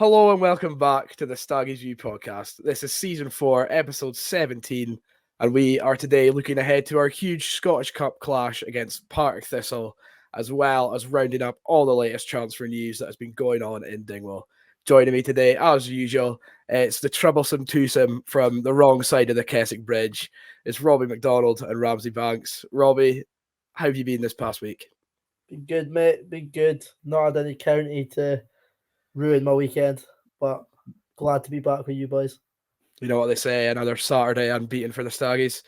Hello and welcome back to the Staggies View podcast. This is season 4, episode 17, and we are today looking ahead to our huge Scottish Cup clash against Partick Thistle, as well as rounding up all the latest transfer news that has been going on in Dingwall. Joining me today, as usual, it's the troublesome twosome from the wrong side of the Keswick Bridge. It's Robbie Macdonald and Ramsay Banks. Robbie, how have you been this past week? Been good, mate. Been good. Not had any county to ruin my weekend, but glad to be back with you boys. You know what they say, another Saturday unbeaten for the Staggies.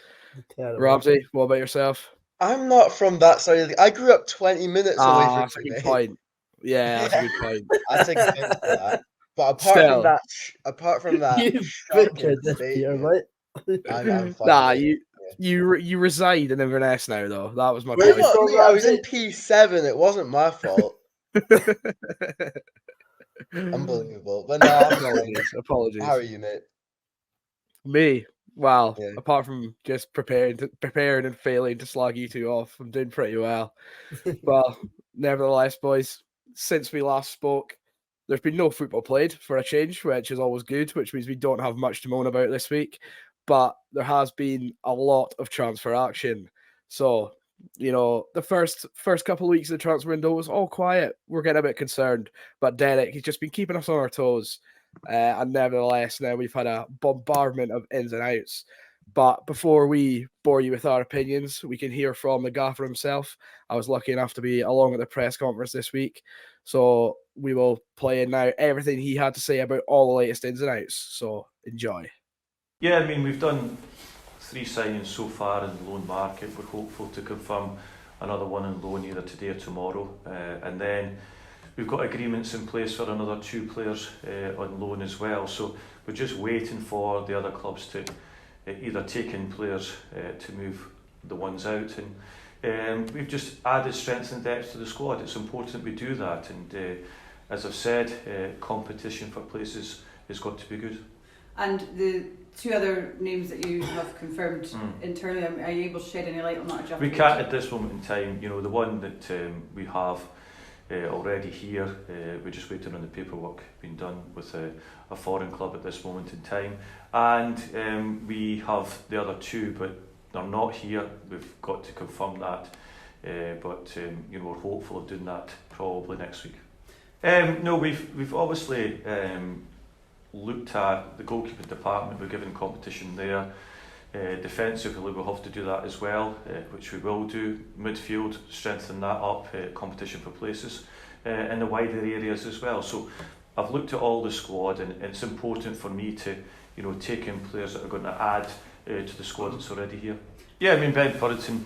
Terrible. Ramsay, what about yourself? I'm not from that side of the... I grew up 20 minutes away from that's a you, good mate. point. Yeah, that's a good point. I take offense to that. But apart from that, You shocking butchered this, Peter, statement, mate. I'm fine. Nah, with it. you reside in Inverness now, though. That was my Well, point. not me, I was in P7. It wasn't my fault. Unbelievable. But no, I'm fine. Apologies. How are you, mate? Me? Well, Yeah. apart from just preparing and failing to slag you two off, I'm doing pretty well. Well, nevertheless, boys, since we last spoke, there's been no football played for a change, which is always good, which means we don't have much to moan about this week. But there has been a lot of transfer action. So, you know, the first couple of weeks of the transfer window was all quiet. We're getting a bit concerned. But Derek, he's just been keeping us on our toes. And nevertheless, now we've had a bombardment of ins and outs. But before we bore you with our opinions, we can hear from the gaffer himself. I was lucky enough to be along at the press conference this week. So we will play in now everything he had to say about all the latest ins and outs. So enjoy. Yeah, I mean, we've done 3 signings so far in the loan market. We're hopeful to confirm another one in loan either today or tomorrow. And then we've got agreements in place for another 2 players on loan as well. So we're just waiting for the other clubs to either take in players to move the ones out. And we've just added strength and depth to the squad. It's important we do that. And as I've said, competition for places has got to be good. And the 2 other names that you have confirmed internally, are you able to shed any light on that? We can't at this moment in time. You know, the one that we have already here, we're just waiting on the paperwork being done with a foreign club at this moment in time. And we have the other 2, but they're not here. We've got to confirm that. But you know, we're hopeful of doing that probably next week. No, we've obviously looked at the goalkeeping department. We're given competition there. Defensively we'll have to do that as well, which we will do. Midfield, strengthen that up, competition for places in the wider areas as well. So I've looked at all the squad, and it's important for me to, you know, take in players that are going to add to the squad that's already here. Yeah, I mean, Ben Purrington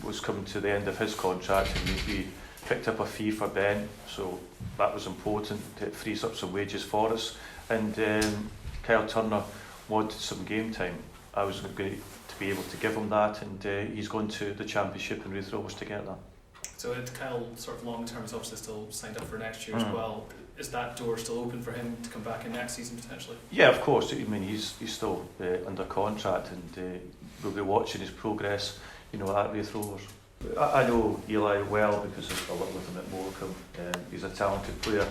was coming to the end of his contract, and we picked up a fee for Ben, so that was important. It frees up some wages for us. And Kyle Turner wanted some game time. I was going to be able to give him that, and he's going to the Championship in Raith Rovers to get that. So Kyle, sort of long term, is obviously still signed up for next year as well. Is that door still open for him to come back in next season potentially? Yeah, of course. I mean, he's still under contract, and we'll be watching his progress, you know, at Raith Rovers. I know Eli well because I worked with him at Morecambe. He's a talented player.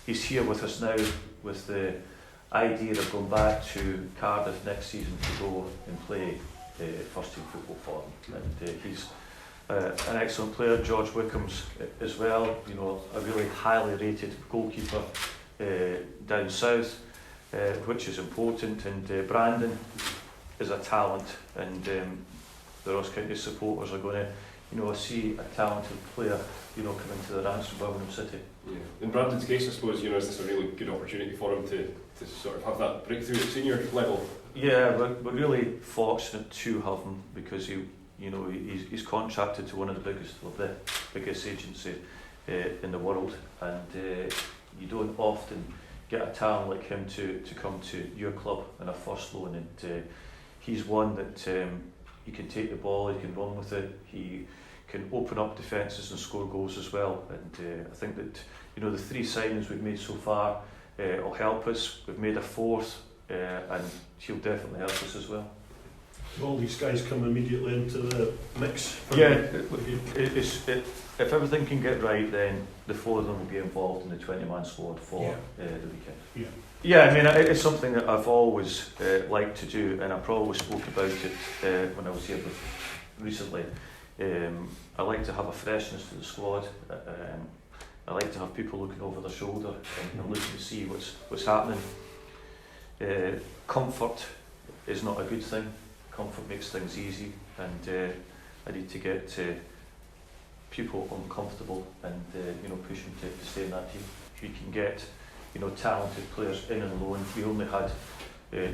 He's here with us now with the idea of going back to Cardiff next season to go and play first team football for them. And he's an excellent player. George Wickham's as well, you know, a really highly rated goalkeeper down south, which is important. And Brandon is a talent, and the Ross County supporters are going to, you know, see a talented player, you know, come into the ranks of Birmingham City. Yeah. In Brandon's case, I suppose, you know, is this a really good opportunity for him to sort of have that breakthrough at senior level? Yeah, we're really fortunate to have him because he's contracted to one of the biggest agency in the world, and you don't often get a talent like him to come to your club in a first loan, and he's one that he can take the ball, he can run with it, he can open up defences and score goals as well. And I think that, you know, the 3 signings we've made so far will help us. We've made a 4th, and he'll definitely help us as well. all these guys come immediately into the mix. Yeah, if everything can get right, then the 4 of them will be involved in the 20-man squad for the weekend. Yeah, I mean, it's something that I've always liked to do, and I probably spoke about it when I was here recently. I like to have a freshness to the squad. I like to have people looking over their shoulder and looking to see what's happening. Comfort is not a good thing. Comfort makes things easy, and I need to get people uncomfortable and push them to stay in that team. You can get talented players in and loan. We only had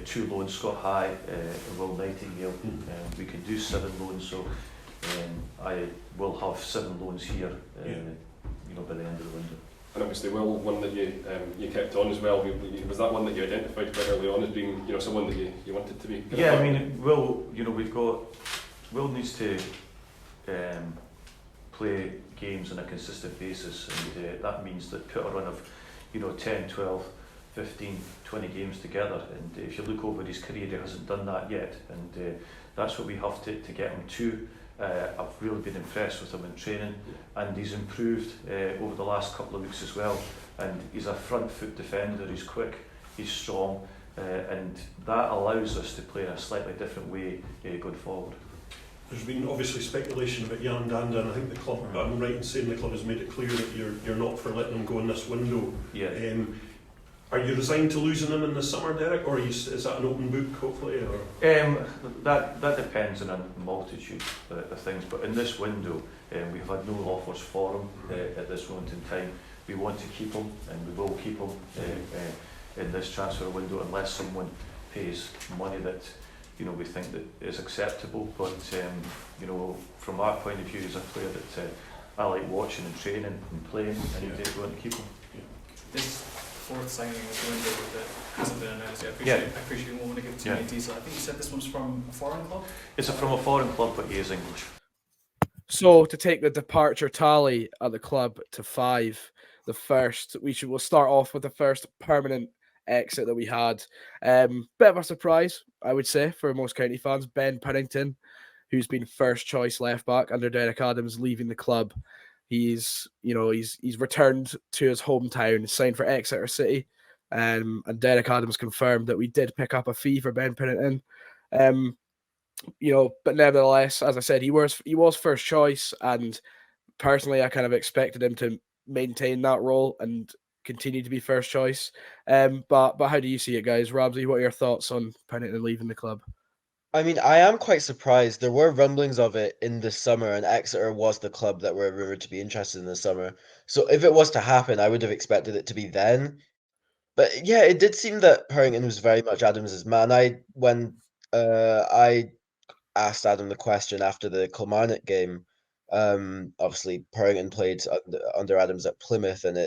2 loans, Scott High and Will Nightingale. We can do 7 loans, so I will have 7 loans here by the end of the window. And obviously, Will, one that you kept on as well, was that one that you identified quite early on as being someone that you wanted to be? Yeah, I mean, Will, Will needs to play games on a consistent basis, and that means that put a run of 10, 12, 15, 20 games together, and if you look over his career, he hasn't done that yet, and that's what we have to get him to. I've really been impressed with him in training, and he's improved over the last couple of weeks as well, and he's a front foot defender. He's quick, he's strong, and that allows us to play in a slightly different way going forward. There's been obviously speculation about Jan Danda, and I think the club, I'm right in saying the club has made it clear that you're not for letting him go in this window. Yeah. Are you resigned to losing him in the summer, Derek, or is that an open book, hopefully? Or? That depends on a multitude of things, but in this window, we've had no offers for him at this moment in time. We want to keep him, and we will keep him in this transfer window unless someone pays money that we think that is acceptable. But from our point of view, he's a player that I like watching and training and playing, and we want to keep him. This 4th signing of the window that hasn't been announced yet. I appreciate you won't want to give too many details. I think you said this one's from a foreign club? It's from a foreign club, but he is English. So to take the departure tally at the club to 5, we'll start off with the first permanent exit that we had. Bit of a surprise, I would say, for most county fans. Ben Pennington, who's been first choice left back under Derek Adams, leaving the club. He's returned to his hometown, signed for Exeter City, and Derek Adams confirmed that we did pick up a fee for Ben Pennington. But nevertheless, as I said, he was first choice, and personally, I kind of expected him to maintain that role and continue to be first choice. But how do you see it, guys? Ramsay, what are your thoughts on Pennington leaving the club? I mean, I am quite surprised. There were rumblings of it in the summer, and Exeter was the club that were rumoured to be interested in the summer. So if it was to happen, I would have expected it to be then. But yeah, it did seem that Purrington was very much Adams's man. When I asked Adam the question after the Kilmarnock game, obviously Purrington played under Adams at Plymouth, and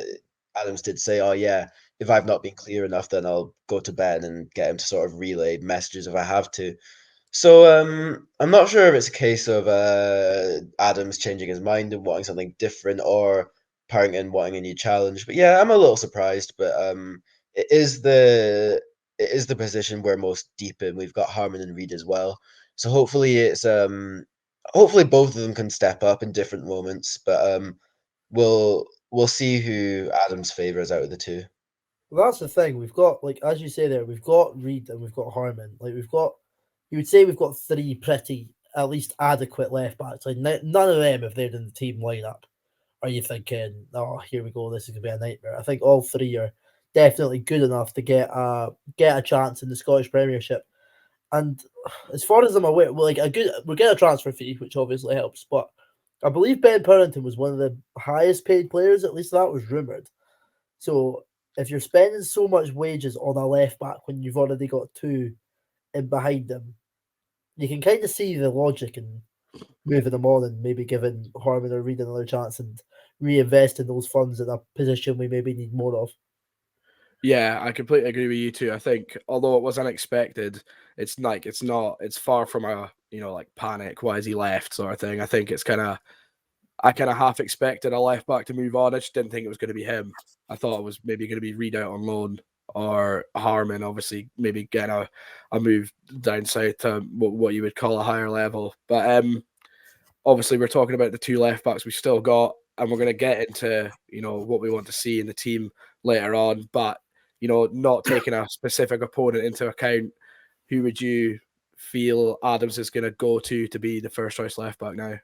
Adams did say, "Oh yeah, if I've not been clear enough, then I'll go to Ben and get him to sort of relay messages if I have to." So I'm not sure if it's a case of Adams changing his mind and wanting something different, or Purrington wanting a new challenge. But yeah, I'm a little surprised. But it is the position we're most deep in. We've got Harmon and Reid as well. So hopefully hopefully both of them can step up in different moments. But we'll see who Adams favours out of the two. Well, that's the thing. We've got, like, as you say there, we've got Reid and we've got Harmon. Like, you would say we've got 3 pretty, at least adequate left backs. Like, none of them, if they're in the team lineup, are you thinking, oh, here we go, this is going to be a nightmare. I think all 3 are definitely good enough to get a chance in the Scottish Premiership. And as far as I'm aware, we're getting a transfer fee, which obviously helps. But I believe Ben Purrington was one of the highest paid players, at least that was rumoured. So if you're spending so much wages on a left back when you've already got 2 in behind them, you can kind of see the logic in moving them on and maybe giving Harmon or Reid another chance and reinvesting those funds in a position we maybe need more of. Yeah, I completely agree with you too. I think although it was unexpected, it's far from a panic, why is he left sort of thing. I think I kind of half expected a left back to move on. I just didn't think it was going to be him. I thought it was maybe going to be Reid out on loan or Harmon, obviously maybe getting a move down south to what you would call a higher level. But obviously we're talking about the two left backs we've still got, and we're going to get into what we want to see in the team later on. But not taking a specific opponent into account, who would you feel Adams is going to go to be the first choice left back now?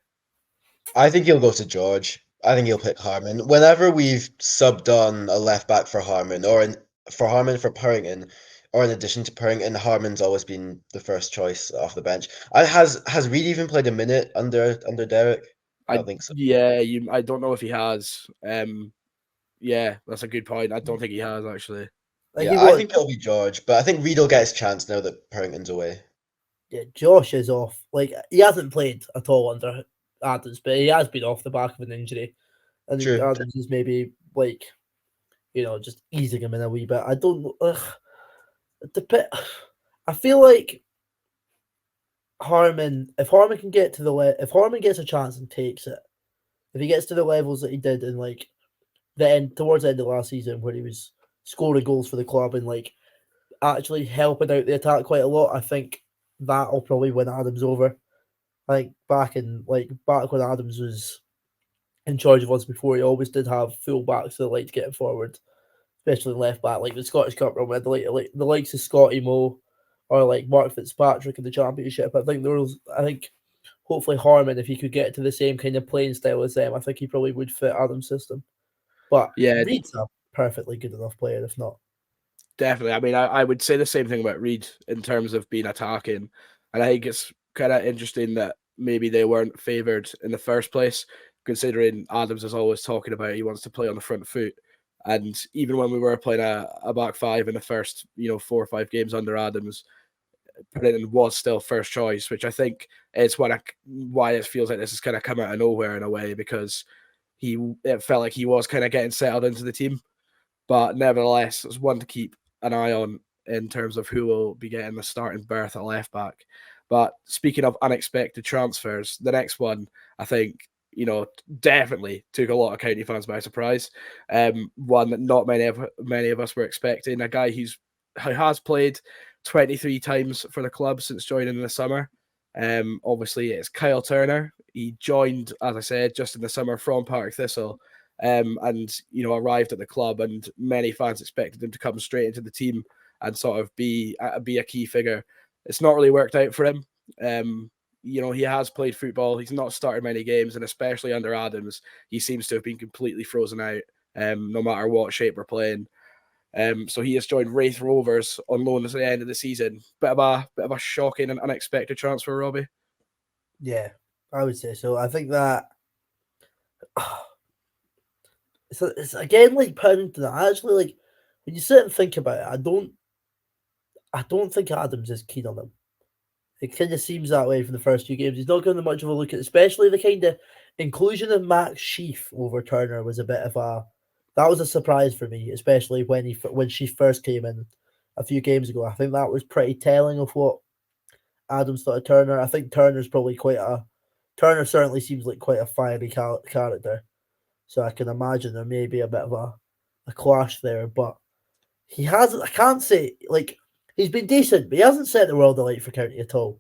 I think he'll go to George. I think he'll pick Harmon. Whenever we've subbed on a left back for Harmon, for Purrington, or in addition to Purrington, Harmon's always been the first choice off the bench. Has Reid even played a minute under Derek? I don't think so. Yeah, I don't know if he has. Yeah, that's a good point. I don't think he has actually. I think it'll be George, but I think Reid will get his chance now that Purrington's away. Yeah, Josh is off. Like, he hasn't played at all under Adams, but he has been off the back of an injury. I think Adams is maybe like, just easing him in a wee bit. I don't know. I feel like Harmon, if Harmon can get to if Harmon gets a chance and takes it, if he gets to the levels that he did in like towards the end of last season, where he was scoring goals for the club and like actually helping out the attack quite a lot, I think that'll probably win Adams over. I think back when Adams was in charge of us before, he always did have full backs that liked getting forward, especially left back, like the Scottish Cup run with the likes of Scotty Moe or like Mark Fitzpatrick in the Championship. I think hopefully Harmon, if he could get to the same kind of playing style as them, I think he probably would fit Adams' system. But yeah, Reid's a perfectly good enough player, if not. Definitely. I mean, I would say the same thing about Reid in terms of being attacking. And I think it's kind of interesting that maybe they weren't favoured in the first place, considering Adams is always talking about he wants to play on the front foot. And even when we were playing a back five in the first, 4 or 5 games under Adams, Purrington was still first choice, which I think is why it feels like this has kind of come out of nowhere in a way, because it felt like he was kind of getting settled into the team. But nevertheless, it's one to keep an eye on in terms of who will be getting the starting berth at left back. But speaking of unexpected transfers, the next one, I think, definitely took a lot of County fans by surprise. One that not many of us were expecting. A guy who has played 23 times for the club since joining in the summer. Obviously, it's Kyle Turner. He joined, as I said, just in the summer from Partick Thistle. And arrived at the club, and many fans expected him to come straight into the team and sort of be a key figure. It's not really worked out for him. He has played football. He's not started many games, and especially under Adams, he seems to have been completely frozen out, no matter what shape we're playing. So he has joined Wraith Rovers on loan at the end of the season. Bit of a shocking and unexpected transfer, Robbie. Yeah, I would say so. I think that. It's again like Purrington. I actually like when you sit and think about it. I don't think Adams is keen on him. It kind of seems that way from the first 2 games. He's not giving them much of a look at, especially the kind of inclusion of Max Sheaf over Turner was a bit of that was a surprise for me, especially when she first came in a few games ago. I think that was pretty telling of what Adams thought of Turner. I think Turner certainly seems like quite a fiery character. So I can imagine there may be a bit of a clash there, but I can't say, like, he's been decent, but he hasn't set the world alight for County at all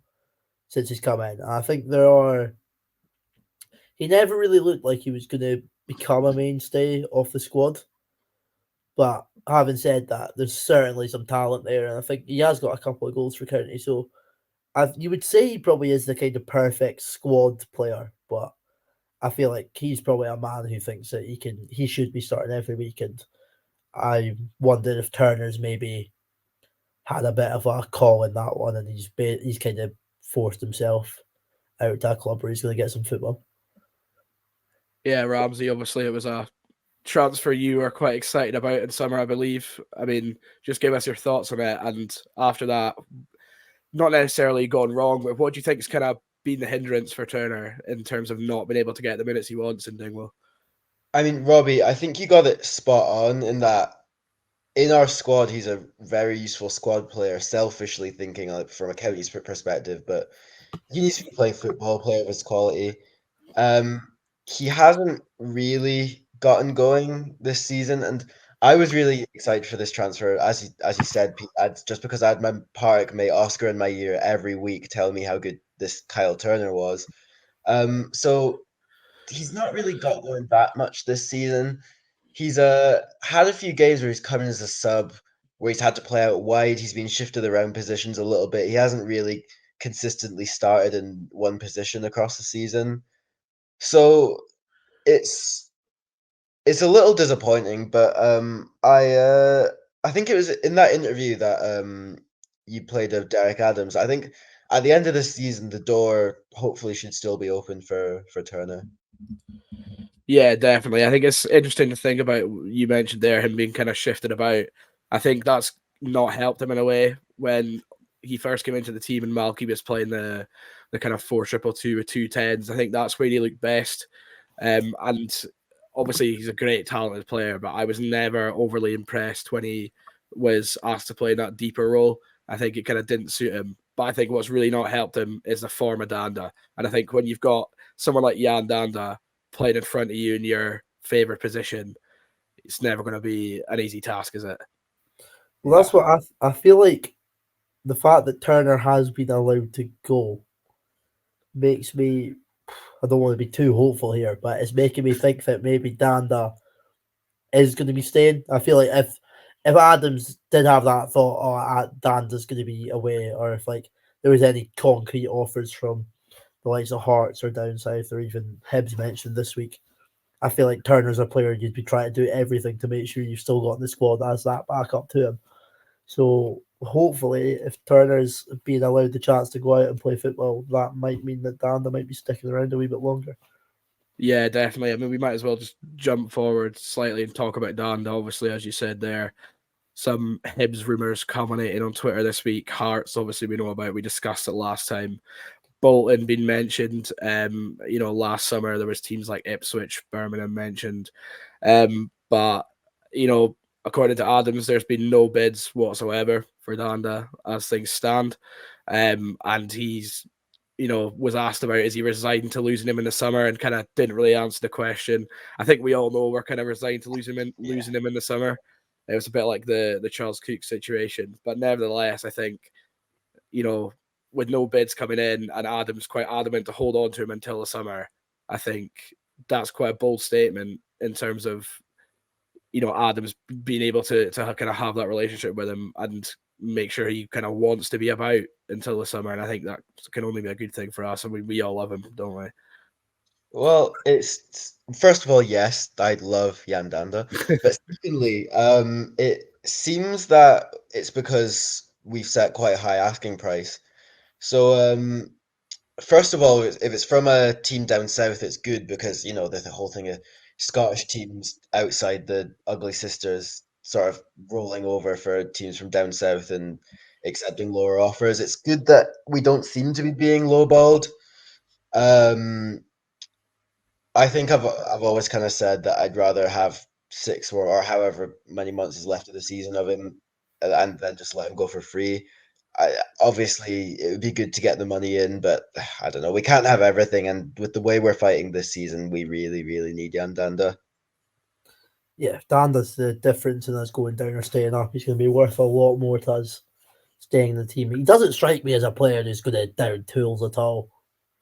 since he's come in. And I think he never really looked like he was going to become a mainstay of the squad. But having said that, there's certainly some talent there, and I think he has got a couple of goals for County. So you would say he probably is the kind of perfect squad player, but I feel like he's probably a man who thinks that he should be starting every week, and I wonder if Turner's maybe had a bit of a call in that one, and he's kind of forced himself out to a club where he's going to get some football. Yeah, Ramsay, obviously it was a transfer you were quite excited about in summer, I believe. I mean, just give us your thoughts on it, and after that, not necessarily gone wrong, but what do you think has kind of been the hindrance for Turner in terms of not being able to get the minutes he wants in Dingwall? I mean, Robbie, I think you got it spot on in that in our squad, he's a very useful squad player, selfishly thinking from a County's perspective, but he needs to be playing football, player of his quality. He hasn't really gotten going this season, and I was really excited for this transfer, as you said, Pete, just because I had my Partick mate Oscar in my ear every week telling me how good this Kyle Turner was. So he's not really got going that much this season. He's had a few games where he's come in as a sub, where he's had to play out wide. He's been shifted around positions a little bit. He hasn't really consistently started in one position across the season. So it's a little disappointing, but I think it was in that interview that you played of Derek Adams. I think at the end of this season, the door hopefully should still be open for Turner. Yeah, definitely. I think it's interesting to think about. You mentioned there him being kind of shifted about. I think that's not helped him in a way when he first came into the team and Malky was playing the kind of 4-2-2 with 2 10s. I think that's where he looked best. And obviously he's a great talented player, but I was never overly impressed when he was asked to play that deeper role. I think it kind of didn't suit him. But I think what's really not helped him is the form of Danda. And I think when you've got someone like Jan Danda playing in front of you in your favourite position, it's never going to be an easy task, is it? Well, that's what I feel like. The fact that Turner has been allowed to go makes me. I don't want to be too hopeful here, but it's making me think that maybe Danda is going to be staying. I feel like if Adams did have that thought, Danda's going to be away, or if like there was any concrete offers from the likes of Hearts or down south, or even Hibs mentioned this week, I feel like Turner's a player you'd be trying to do everything to make sure you've still got in the squad as that backup to him. So hopefully, if Turner's being allowed the chance to go out and play football, that might mean that Danda might be sticking around a wee bit longer. Yeah, definitely. I mean, we might as well just jump forward slightly and talk about Danda. Obviously, as you said there, some Hibs rumours culminating on Twitter this week. Hearts, obviously, we know about. We discussed it last time. Bolton being mentioned. Last summer there was teams like Ipswich, Birmingham mentioned. But according to Adams, there's been no bids whatsoever for Danda as things stand. And he's, was asked about is he resigned to losing him in the summer and kind of didn't really answer the question. I think we all know we're kind of resigned to losing him in the summer. It was a bit like the Charles Cook situation. But nevertheless, I think, with no bids coming in and Adams quite adamant to hold on to him until the summer, I think that's quite a bold statement in terms of, Adams being able to kind of have that relationship with him and make sure he kind of wants to be about until the summer. And I think that can only be a good thing for us. And we all love him, don't we? Well, it's first of all, yes, I love Jan Danda, but secondly, it seems that it's because we've set quite a high asking price. So, first of all, if it's from a team down south, it's good because the whole thing of Scottish teams outside the Ugly Sisters sort of rolling over for teams from down south and accepting lower offers. It's good that we don't seem to be being lowballed. I think I've always kind of said that I'd rather have 6 or however many months is left of the season of him, and then just let him go for free. Obviously, it would be good to get the money in, but I don't know. We can't have everything, and with the way we're fighting this season, we really, really need Jan Danda. Yeah, Danda's the difference in us going down or staying up. He's going to be worth a lot more to us staying in the team. He doesn't strike me as a player who's going to down tools at all.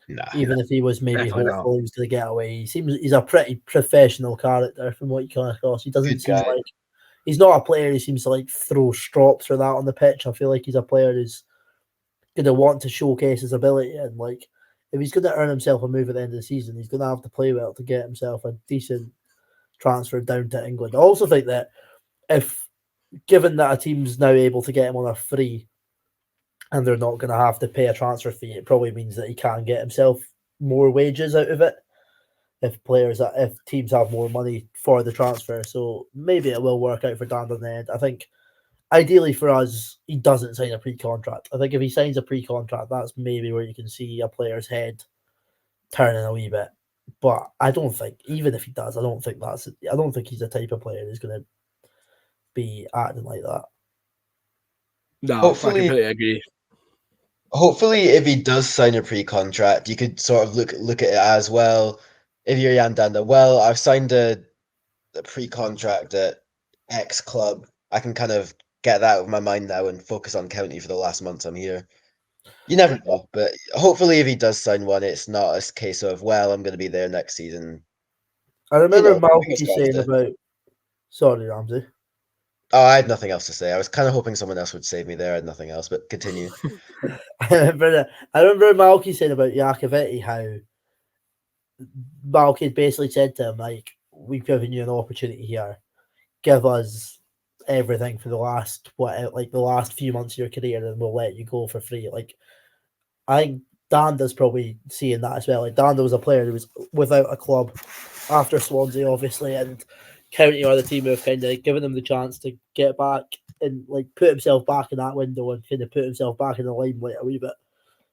Nah. Even if he was maybe Definitely hopeful he was going to get away, he's a pretty professional character from what you come across. He doesn't Good seem guy. like he's not a player who seems to like throw strops or that on the pitch. I feel like he's a player who's going to want to showcase his ability, and like if he's going to earn himself a move at the end of the season, he's going to have to play well to get himself a decent transfer down to England. I also think that given that a team's now able to get him on a free and they're not going to have to pay a transfer fee, it probably means that he can get himself more wages out of it if teams have more money for the transfer. So maybe it will work out for Dan in the end. I think ideally for us, he doesn't sign a pre-contract. I think if he signs a pre-contract, that's maybe where you can see a player's head turning a wee bit. But I don't think, even if he does, I don't think he's the type of player who's going to be acting like that. No, Hopefully- I completely agree. Hopefully, if he does sign a pre-contract, you could sort of look at it as well. If you're Jan Danda, well, I've signed a pre-contract at ex-club. I can kind of get that out of my mind now and focus on county for the last month I'm here. You never know, but hopefully if he does sign one, it's not a case of, well, I'm going to be there next season. I remember Malky fingers saying crossed. about. Sorry, Ramsay. Oh, I had nothing else to say. I was kind of hoping someone else would save me there. I had nothing else, but continue. I remember Malky saying about Iacovetti how Malky basically said to him, like, we've given you an opportunity here. Give us everything for the last few months of your career and we'll let you go for free. Like, I think Danda's probably seeing that as well. Like, Danda was a player who was without a club after Swansea, obviously, and County are the team who have kind of given him the chance to get back and like put himself back in that window and kind of put himself back in the limelight a wee bit.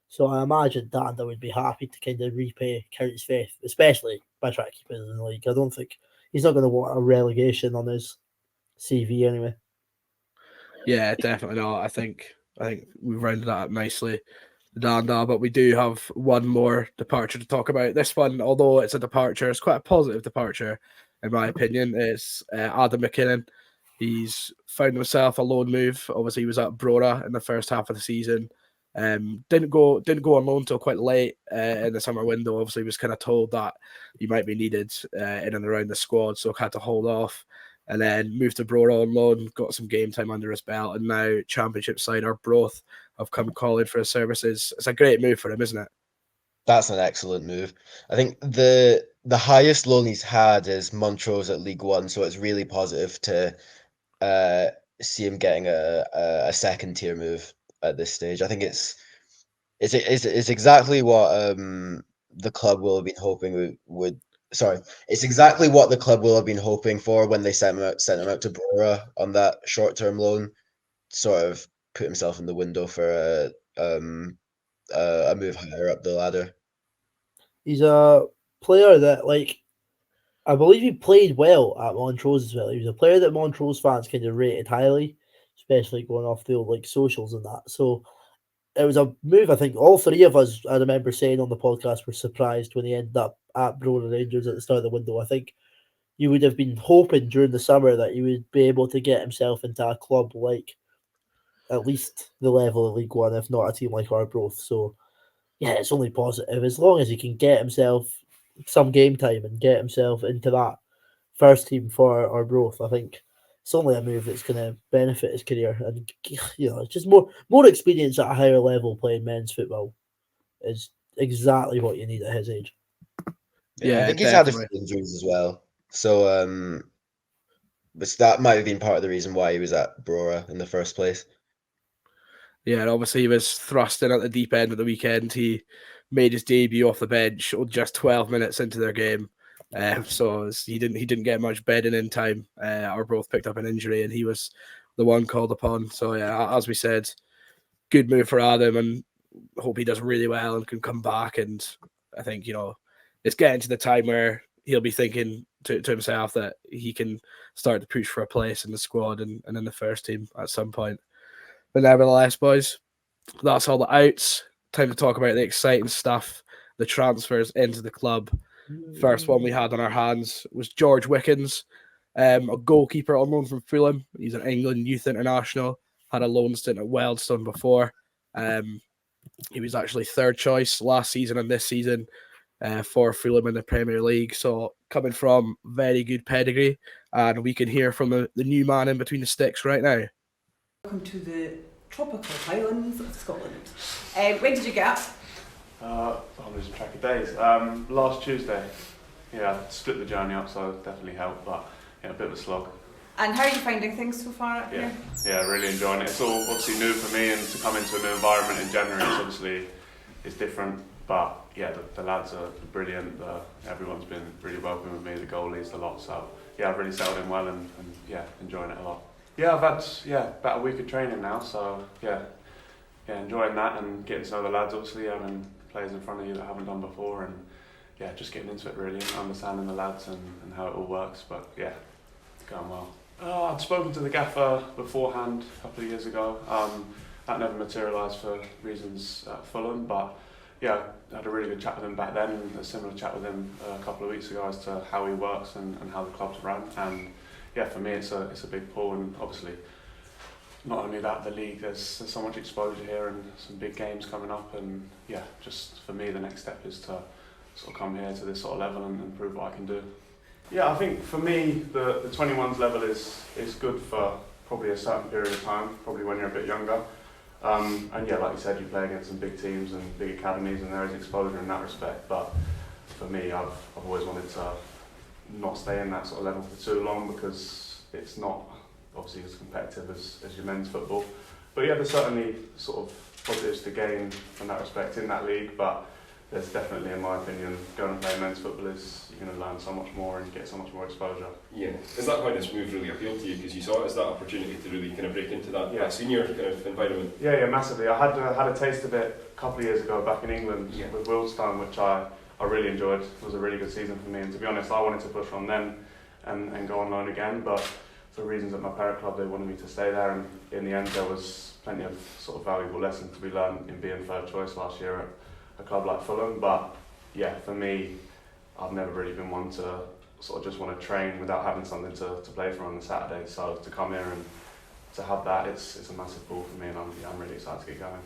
So I imagine Danda would be happy to kind of repay County's faith, especially by trying to keep it in the league. I don't think he's not going to want a relegation on his CV anyway. Yeah, definitely not. I think we've rounded that up nicely, Danda, but we do have one more departure to talk about. This one, although it's a departure, it's quite a positive departure, in my opinion. It's Adam McKinnon. He's found himself a loan move. Obviously, he was at Brora in the first half of the season. Didn't go on loan till quite late in the summer window. Obviously, was kind of told that he might be needed in and around the squad, so had to hold off. And then moved to Brora on loan, got some game time under his belt, and now Championship side Arbroath have come calling for his services. It's a great move for him, isn't it? That's an excellent move. I think the highest loan he's had is Montrose at League One, so it's really positive to see him getting a second tier move at this stage. I think it's exactly what the club will have been hoping would. Sorry, it's exactly what the club will have been hoping for when they sent him out to Brora on that short-term loan. Sort of put himself in the window for a move higher up the ladder. He's a player that, like, I believe he played well at Montrose as well. He was a player that Montrose fans kind of rated highly, especially going off the old like socials and that. So it was a move. I think all three of us, I remember saying on the podcast, were surprised when he ended up at Brora Rangers at the start of the window. I think you would have been hoping during the summer that he would be able to get himself into a club like at least the level of League One, if not a team like Arbroath. So yeah, it's only positive as long as he can get himself some game time and get himself into that first team for Arbroath. I think it's only a move that's going to benefit his career, and it's just more experience at a higher level playing men's football is exactly what you need at his age. Yeah, I think he's had a few injuries as well, so but that might have been part of the reason why he was at Brora in the first place. Yeah, and obviously he was thrust in at the deep end of the weekend. He made his debut off the bench just 12 minutes into their game. So he didn't get much bedding in time. Arbroath picked up an injury and he was the one called upon. So yeah, as we said, good move for Adam, and hope he does really well and can come back. And I think, it's getting to the time where he'll be thinking to himself that he can start to push for a place in the squad and in the first team at some point. But nevertheless, boys, that's all the outs. Time to talk about the exciting stuff, the transfers into the club. First one we had on our hands was George Wickens, a goalkeeper on loan from Fulham. He's an England youth international, had a loan stint at Wealdstone before. He was actually third choice last season and this season for Fulham in the Premier League. So coming from very good pedigree, and we can hear from the new man in between the sticks right now. Welcome to the tropical highlands of Scotland. When did you get up? I'm losing track of days. Last Tuesday. Yeah, I split the journey up, so it definitely helped, but a bit of a slog. And how are you finding things so far up here? Yeah, really enjoying it. It's all obviously new for me, and to come into a new environment in January it's different. But yeah, the lads are brilliant. Everyone's been really welcoming with me, the goalies, the lot. So yeah, I've really settled in well and enjoying it a lot. Yeah, I've had about a week of training now, so yeah, enjoying that and getting to know the lads. Obviously, having players in front of you that I haven't done before, and just getting into it really and understanding the lads and how it all works. But yeah, it's going well. I'd spoken to the gaffer beforehand a couple of years ago. That never materialised for reasons at Fulham, but yeah, I had a really good chat with him back then, and a similar chat with him a couple of weeks ago as to how he works and how the club's run. And yeah, for me it's a big pull, and obviously not only that, the league, there's so much exposure here and some big games coming up, and yeah, just for me the next step is to sort of come here to this sort of level and prove what I can do. Yeah, I think for me the 21s level is good for probably a certain period of time, probably when you're a bit younger. And yeah, like you said, you play against some big teams and big academies, and there is exposure in that respect. But for me, I've always wanted to not stay in that sort of level for too long, because it's not obviously as competitive as your men's football. But yeah, there's certainly sort of positives to gain from that respect in that league. But there's definitely, in my opinion, going to play men's football is you're going to learn so much more and get so much more exposure. Yeah, is that why this move really appealed to you? Because you saw it as that opportunity to really kind of break into that senior kind of environment. Yeah, massively. I had a taste of it a couple of years ago back in England with Wildestown, which I really enjoyed. It was a really good season for me, and to be honest, I wanted to push on then and go on loan again, but for reasons at my parent club, they wanted me to stay there, and in the end there was plenty of sort of valuable lessons to be learned in being third choice last year at a club like Fulham. But yeah, for me, I've never really been one to sort of just want to train without having something to play for on the Saturday. So to come here and to have that, it's a massive pull for me, and I'm really excited to get going.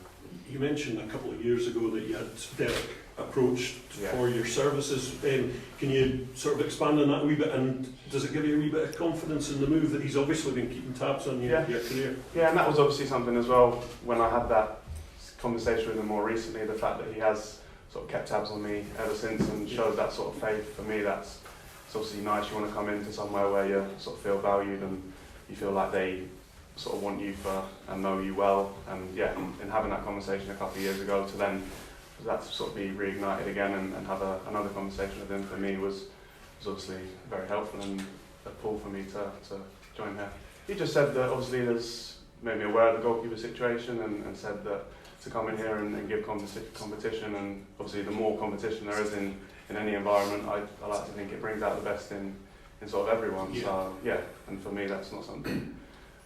You mentioned a couple of years ago that you had Derek approached for your services. Can you sort of expand on that a wee bit, and does it give you a wee bit of confidence in the move that he's obviously been keeping tabs on your career? Yeah, and that was obviously something as well when I had that conversation with him more recently, the fact that he has sort of kept tabs on me ever since and showed that sort of faith. For me, it's obviously nice. You want to come into somewhere where you sort of feel valued and you feel like they sort of want you for and know you well, and yeah, and having that conversation a couple of years ago to then for that to sort of be reignited again and have another conversation with him, for me was obviously very helpful and a pull for me to join here. He just said that obviously there's made me aware of the goalkeeper situation and said that to come in here and give competition, and obviously the more competition there is in any environment, I like to think it brings out the best in sort of everyone. So yeah, and for me that's not something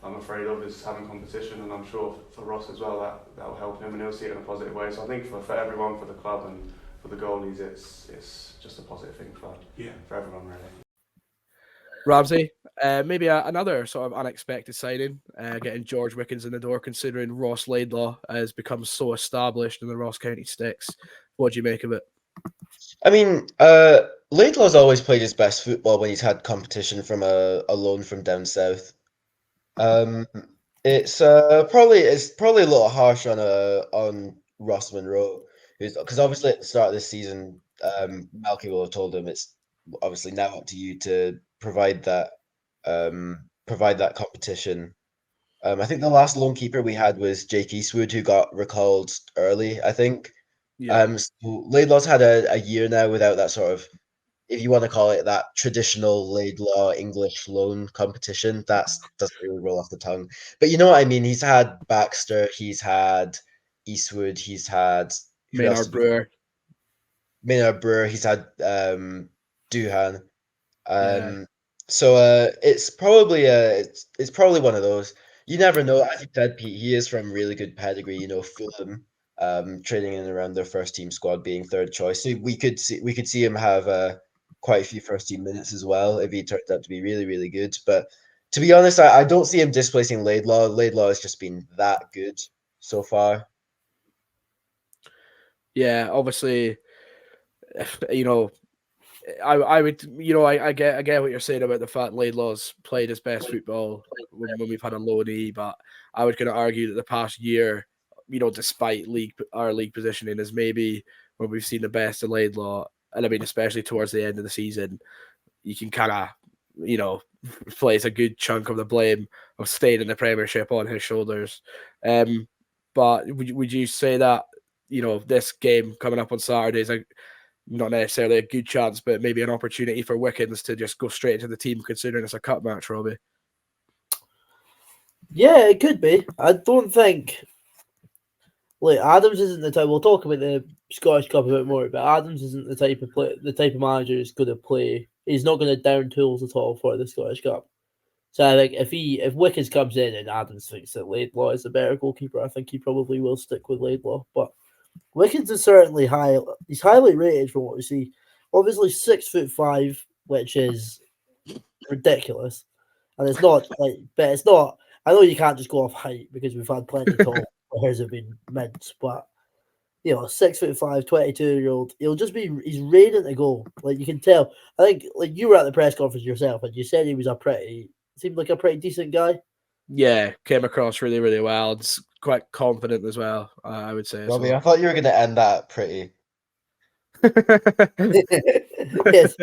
I'm afraid of, is having competition, and I'm sure for Ross as well that will help him and he'll see it in a positive way. So I think for everyone, for the club and for the goalies, it's just a positive thing for everyone really. Ramsay, maybe another sort of unexpected signing, getting George Wickens in the door, considering Ross Laidlaw has become so established in the Ross County Sticks. What do you make of it? I mean, Laidlaw's always played his best football when he's had competition from a loan from down south. It's probably a little harsh on Ross Monroe, because obviously at the start of this season, Malky will have told him it's obviously now up to you to provide that competition. I think the last loan keeper we had was Jake Eastwood, who got recalled early, I think. So Laidlaw's had a year now without that sort of, if you want to call it that, traditional Laidlaw English loan competition. That doesn't really roll off the tongue, but you know what I mean. He's had Baxter, he's had Eastwood, he's had Maynard Brewer, he's had Duhan. So it's probably one of those. You never know. As you said, Pete, he is from really good pedigree. You know, Fulham, training in and around their first team squad, being third choice. So we could see him have quite a few first team minutes as well if he turns out to be really, really good. But to be honest, I don't see him displacing Laidlaw. Laidlaw has just been that good so far. Yeah, obviously, you know, I would, you know, I get what you're saying about the fact Laidlaw's played his best football when we've had a loanee, but I would kind of argue that the past year, you know, despite our league positioning, is maybe when we've seen the best of Laidlaw, and I mean especially towards the end of the season, you can kind of, you know, place a good chunk of the blame of staying in the Premiership on his shoulders. But would you say that, you know, this game coming up on Saturday is not necessarily a good chance, but maybe an opportunity for Wickens to just go straight into the team, considering it's a cup match, Robbie? Yeah, it could be. I don't think. Like, Adams isn't the type. We'll talk about the Scottish Cup a bit more, but Adams isn't the type of manager who's going to play. He's not going to down tools at all for the Scottish Cup. So I think if Wickens comes in and Adams thinks that Laidlaw is a better goalkeeper, I think he probably will stick with Laidlaw. But Wickens is certainly high. He's highly rated from what we see. Obviously 6'5", which is ridiculous. And it's not like, but it's not. I know you can't just go off height because we've had plenty tall players have been mids, but 6'5", 22-year-old, he's raring to go. Like you can tell. I think like you were at the press conference yourself, and you said he was seemed like a pretty decent guy. Yeah, came across really, really well. It's quite confident as well, I would say. Robbie, I thought you were going to end that pretty.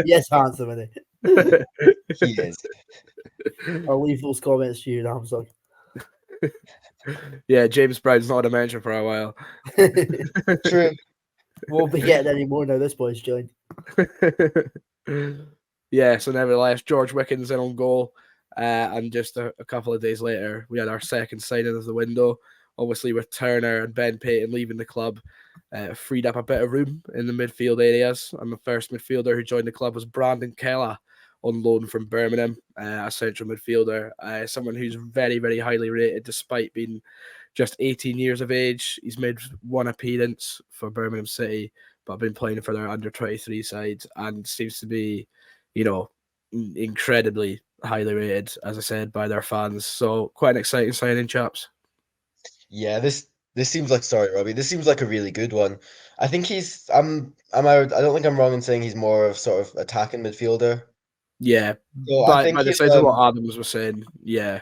yes, handsome, isn't He is. I'll leave those comments to you, Ramsay. Yeah, James Brown's not a mention for a while. True. Won't be getting any more now. This boy's joined. Yeah, so nevertheless, George Wickens in on goal. And just a couple of days later, we had our second signing of the window. Obviously, with Turner and Ben Payton leaving the club, freed up a bit of room in the midfield areas. And the first midfielder who joined the club was Brandon Keller, on loan from Birmingham, a central midfielder, someone who's very, very highly rated despite being just 18 years of age. He's made one appearance for Birmingham City, but been playing for their under-23 side and seems to be, incredibly highly rated, as I said, by their fans. So quite an exciting signing, chaps. Yeah, this seems like, sorry, Robbie, this seems like a really good one. I think I don't think I'm wrong in saying he's more of sort of attacking midfielder. Yeah, So by I think the he's, sense of what Adams was saying, yeah.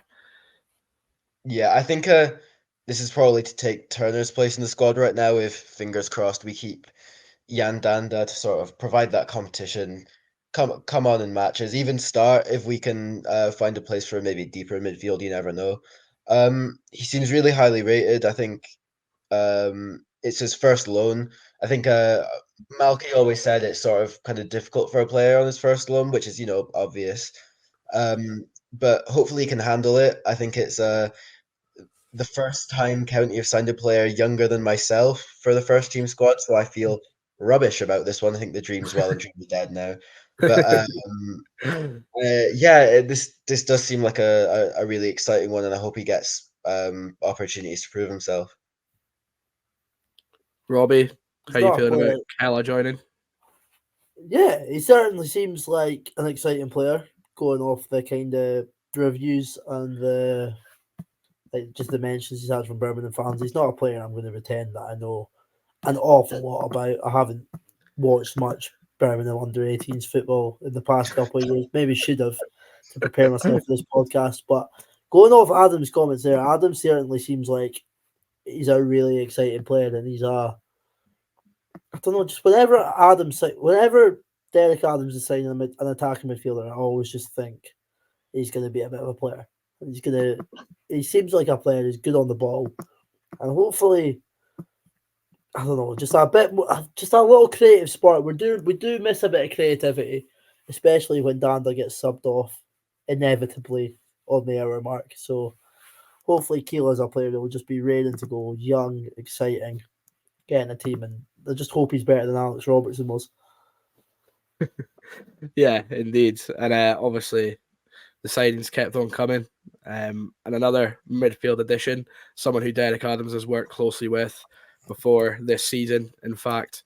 Yeah, I think this is probably to take Turner's place in the squad right now if, fingers crossed, we keep Jan Danda to sort of provide that competition, come on in matches, even start if we can find a place for maybe deeper midfield, you never know. He seems really highly rated. I think it's his first loan. I think Malky always said it's sort of kind of difficult for a player on his first loan, which is, obvious. But hopefully he can handle it. I think it's the first time County have signed a player younger than myself for the first team squad, so I feel rubbish about this one. I think the dream's well and truly dead now. But yeah, this does seem like a really exciting one, and I hope he gets opportunities to prove himself. Robbie, how you feeling about player. Keller joining? Yeah, he certainly seems like an exciting player, going off the kind of reviews and the just the mentions he's had from Birmingham fans. He's not a player I'm going to pretend that I know an awful lot about. I haven't watched much Birmingham under-18s football in the past couple of years. Maybe should have to prepare myself for this podcast. But going off Adam's comments there, Adam certainly seems like he's a really exciting player, and he's I don't know, just whenever Derek Adams is signing an attacking midfielder, I always just think he's going to be a bit of a player. He seems like a player who's good on the ball, and hopefully, I don't know, just a bit more, just a little creative spark. We do miss a bit of creativity, especially when Danda gets subbed off inevitably on the hour mark. So hopefully, Keela's a player that will just be ready to go, young, exciting, getting a team, and I just hope he's better than Alex Robertson was. Yeah, indeed, and obviously the signings kept on coming. And another midfield addition, someone who Derek Adams has worked closely with before this season. In fact,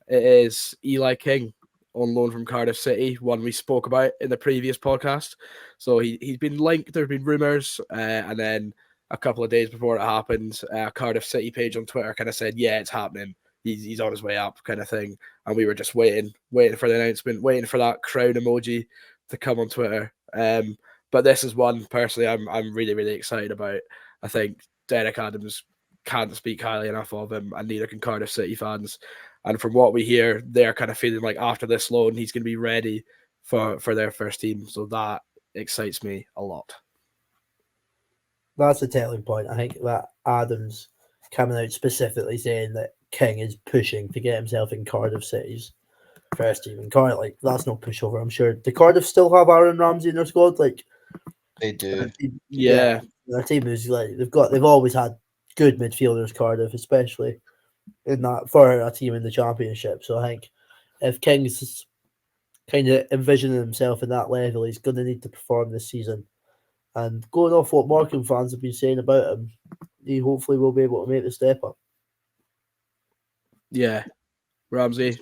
it is Eli King on loan from Cardiff City, one we spoke about in the previous podcast. So he's been linked. There have been rumours, and then a couple of days before it happened, Cardiff City page on Twitter kind of said, "Yeah, it's happening. He's on his way up," kind of thing. And we were just waiting for the announcement, waiting for that crown emoji to come on Twitter. But this is one personally I'm really, really excited about. I think Derek Adams can't speak highly enough of him, and neither can Cardiff City fans. And from what we hear, they're kind of feeling like after this loan, he's going to be ready for their first team. So that excites me a lot. That's a telling point. I think that Adams coming out specifically saying that King is pushing to get himself in Cardiff City's first team. And Cardiff, that's no pushover. I'm sure. Do Cardiff still have Aaron Ramsay in their squad? They do. Yeah. Their team is they've always had good midfielders, Cardiff, especially in that for a team in the Championship. So I think if King's kind of envisioning himself in that level, he's going to need to perform this season. And going off what Morecambe fans have been saying about him, he hopefully will be able to make the step up. Yeah. Ramsay,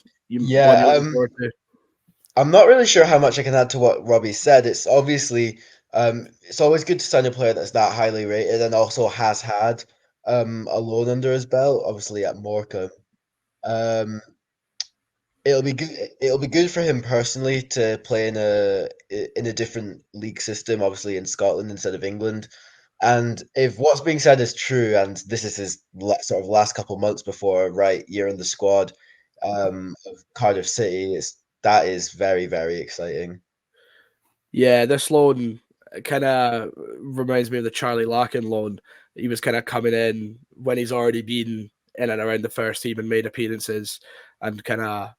I'm not really sure how much I can add to what Robbie said. It's obviously It's always good to sign a player that's that highly rated and also has had a loan under his belt, obviously at Morecambe. Um, it'll be good. It'll be good for him personally to play in a different league system, obviously in Scotland instead of England. And if what's being said is true, and this is his sort of last couple months before a right year in the squad of Cardiff City, that is very, very exciting. Yeah, this loan kind of reminds me of the Charlie Larkin loan. He was kind of coming in when he's already been in and around the first team and made appearances, and kind of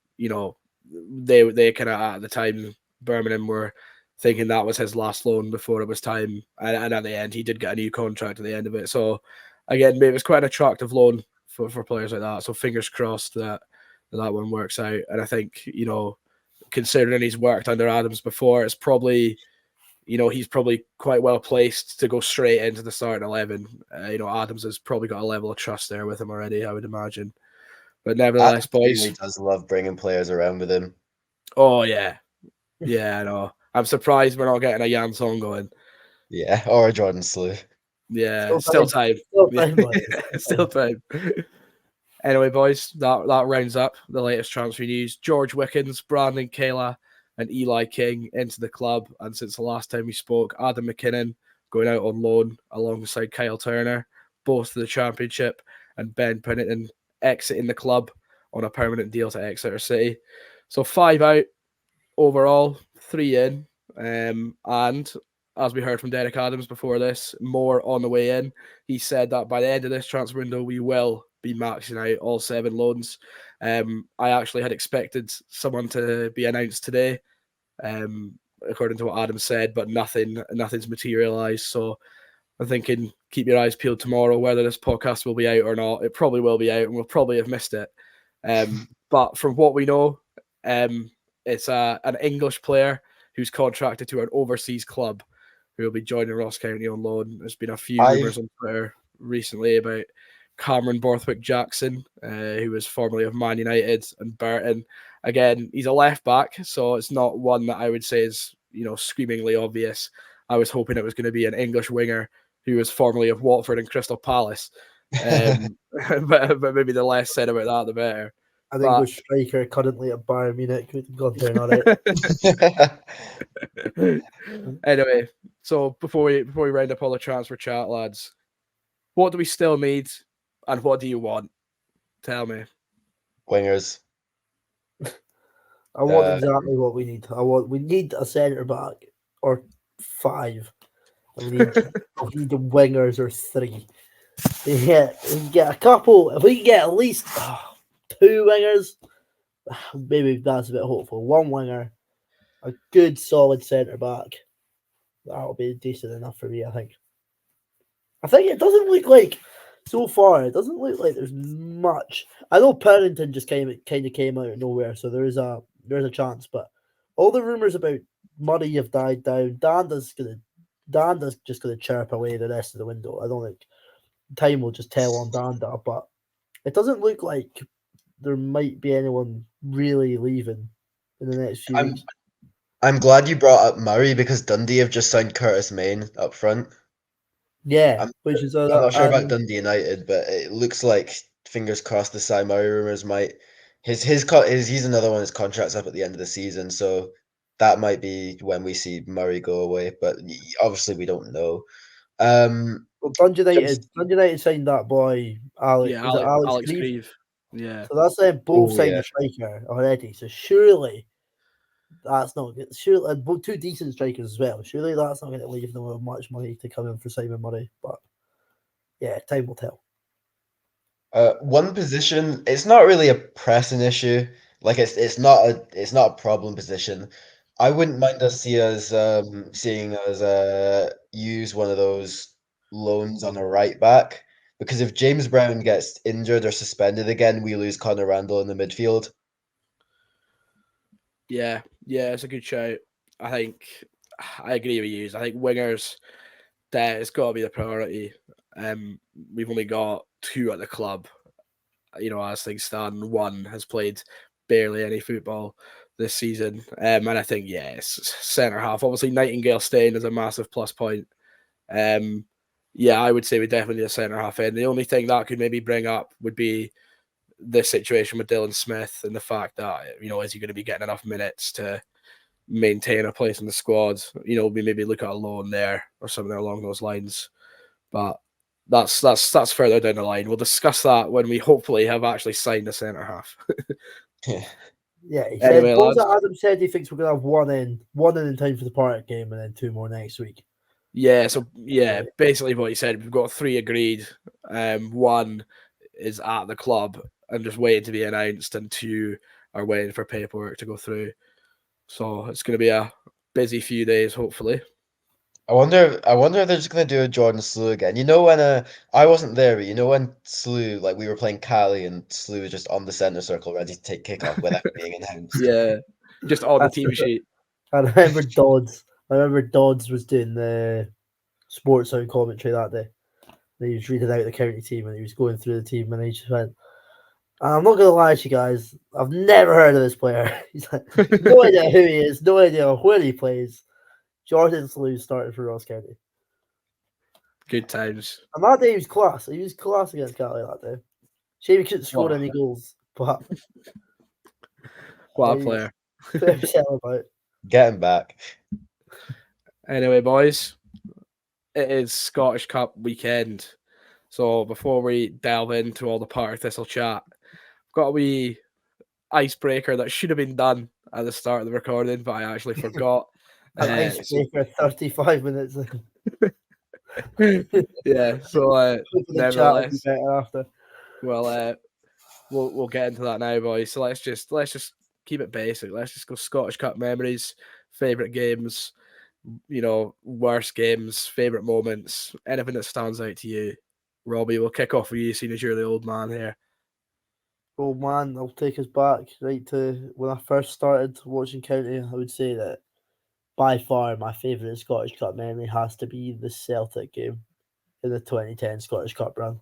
they kind of at the time Birmingham were thinking that was his last loan before it was time, and at the end he did get a new contract at the end of it. So again, maybe it was quite an attractive loan for players like that. So fingers crossed that one works out. And I think considering he's worked under Adams before, it's probably, he's probably quite well placed to go straight into the starting 11. Adams has probably got a level of trust there with him already, I would imagine. But nevertheless, Adams boys. really does love bringing players around with him. Oh, yeah. Yeah, I know. I'm surprised we're not getting a Jan Song going. Yeah, or a Jordan Slew. Yeah, still time. Still time. Anyway, boys, that rounds up the latest transfer news. George Wickens, Brandon Kayla, and Eli King into the club. And since the last time we spoke, Adam McKinnon going out on loan alongside Kyle Turner, both to the Championship, and Ben Pennington exiting the club on a permanent deal to Exeter City. So 5 out overall, 3 in. And as we heard from Derek Adams before this, more on the way in. He said that by the end of this transfer window, we will be maxing out all 7 loans. I actually had expected someone to be announced today, according to what Adam said, but nothing's materialized. So I'm thinking keep your eyes peeled tomorrow, whether this podcast will be out or not. It probably will be out, and we'll probably have missed it. But from what we know, it's an English player who's contracted to an overseas club who will be joining Ross County on loan. There's been a few rumours on Twitter recently about Cameron Borthwick Jackson, who was formerly of Man United, and Burton. Again, he's a left back, so it's not one that I would say is screamingly obvious. I was hoping it was going to be an English winger who was formerly of Watford and Crystal Palace. But maybe the less said about that, the better. An English striker currently at Bayern Munich. We've gone there, not it. Anyway, so before we round up all the transfer chat, lads, what do we still need, and what do you want? Tell me. Wingers. I want exactly what we need. We need a centre back or 5. We need the wingers or 3. Yeah, we can get a couple. If we can get at least 2 wingers, maybe that's a bit hopeful. 1 winger, a good solid centre back. That'll be decent enough for me, I think. I think it doesn't look like so far. It doesn't look like there's much. I know Pennington just kind of came out of nowhere, so there's a chance. But all the rumours about Murray have died down. Danda's just gonna chirp away the rest of the window. I don't think time will just tell on Danda, but it doesn't look like there might be anyone really leaving in the next few weeks. I'm glad you brought up Murray because Dundee have just signed Curtis Main up front. Yeah, I'm not sure about Dundee United, but it looks like, fingers crossed, the Cy Murray rumours might. He's another one. His contract's up at the end of the season, so that might be when we see Murray go away. But obviously, we don't know. Dundee United signed that boy Alex. Yeah, Alex Grieve. Yeah. So that's them both signed a striker already. So surely that's not good. Surely both 2 decent strikers as well. Surely that's not going to leave them with much money to come in for Simon Murray. But yeah, time will tell. One position, it's not really a pressing issue. Like it's not a problem position. I wouldn't mind seeing us use one of those loans on a right back, because if James Brown gets injured or suspended again, we lose Connor Randall in the midfield. Yeah, it's a good shout. I think I agree with you. I think wingers, that it's got to be the priority. We've only got 2 at the club, as things stand. 1 has played barely any football. this season. And I think, it's centre half. Obviously, Nightingale staying is a massive plus point. I would say we definitely need a centre half in. The only thing that could maybe bring up would be the situation with Dylan Smith and the fact that, is he going to be getting enough minutes to maintain a place in the squad? We maybe look at a loan there or something along those lines. But that's further down the line. We'll discuss that when we hopefully have actually signed a centre half. Yeah, he Anyway, said, what was lads. it Adam said he thinks we're going to have one in time for the Partick game and then 2 more next week. Basically what he said, we've got 3 agreed. 1 is at the club and just waiting to be announced, and 2 are waiting for paperwork to go through. So it's going to be a busy few days, hopefully. I wonder if they're just gonna do a Jordan Slew again. When I wasn't there, but when Slew, like we were playing Cali and Slew was just on the centre circle ready to take kickoff without being announced. Yeah, just on the team sheet. I remember Dodds. Was doing the sports zone commentary that day. He was reading out the county team and he was going through the team and he just went, I'm not gonna lie to you guys, I've never heard of this player. He's like, no idea who he is, no idea where he plays. Jordan Slew started for Ross County. Good times. And that day he was class. He was class against Cali that day. Shame he couldn't score any goals, but what a player. About. Get him back. Anyway, boys, it is Scottish Cup weekend. So before we delve into all the Partick Thistle chat, I've got a wee icebreaker that should have been done at the start of the recording, but I actually forgot. An icebreaker 35 minutes. Nevertheless, we'll get into that now, boys. So let's just keep it basic. Let's just go Scottish Cup memories, favourite games, worst games, favourite moments, anything that stands out to you. Robbie, we'll kick off with you, seeing as you're the old man here. Old man, I'll take us back right to when I first started watching county. I would say that by far my favourite Scottish Cup memory has to be the Celtic game in the 2010 Scottish Cup run.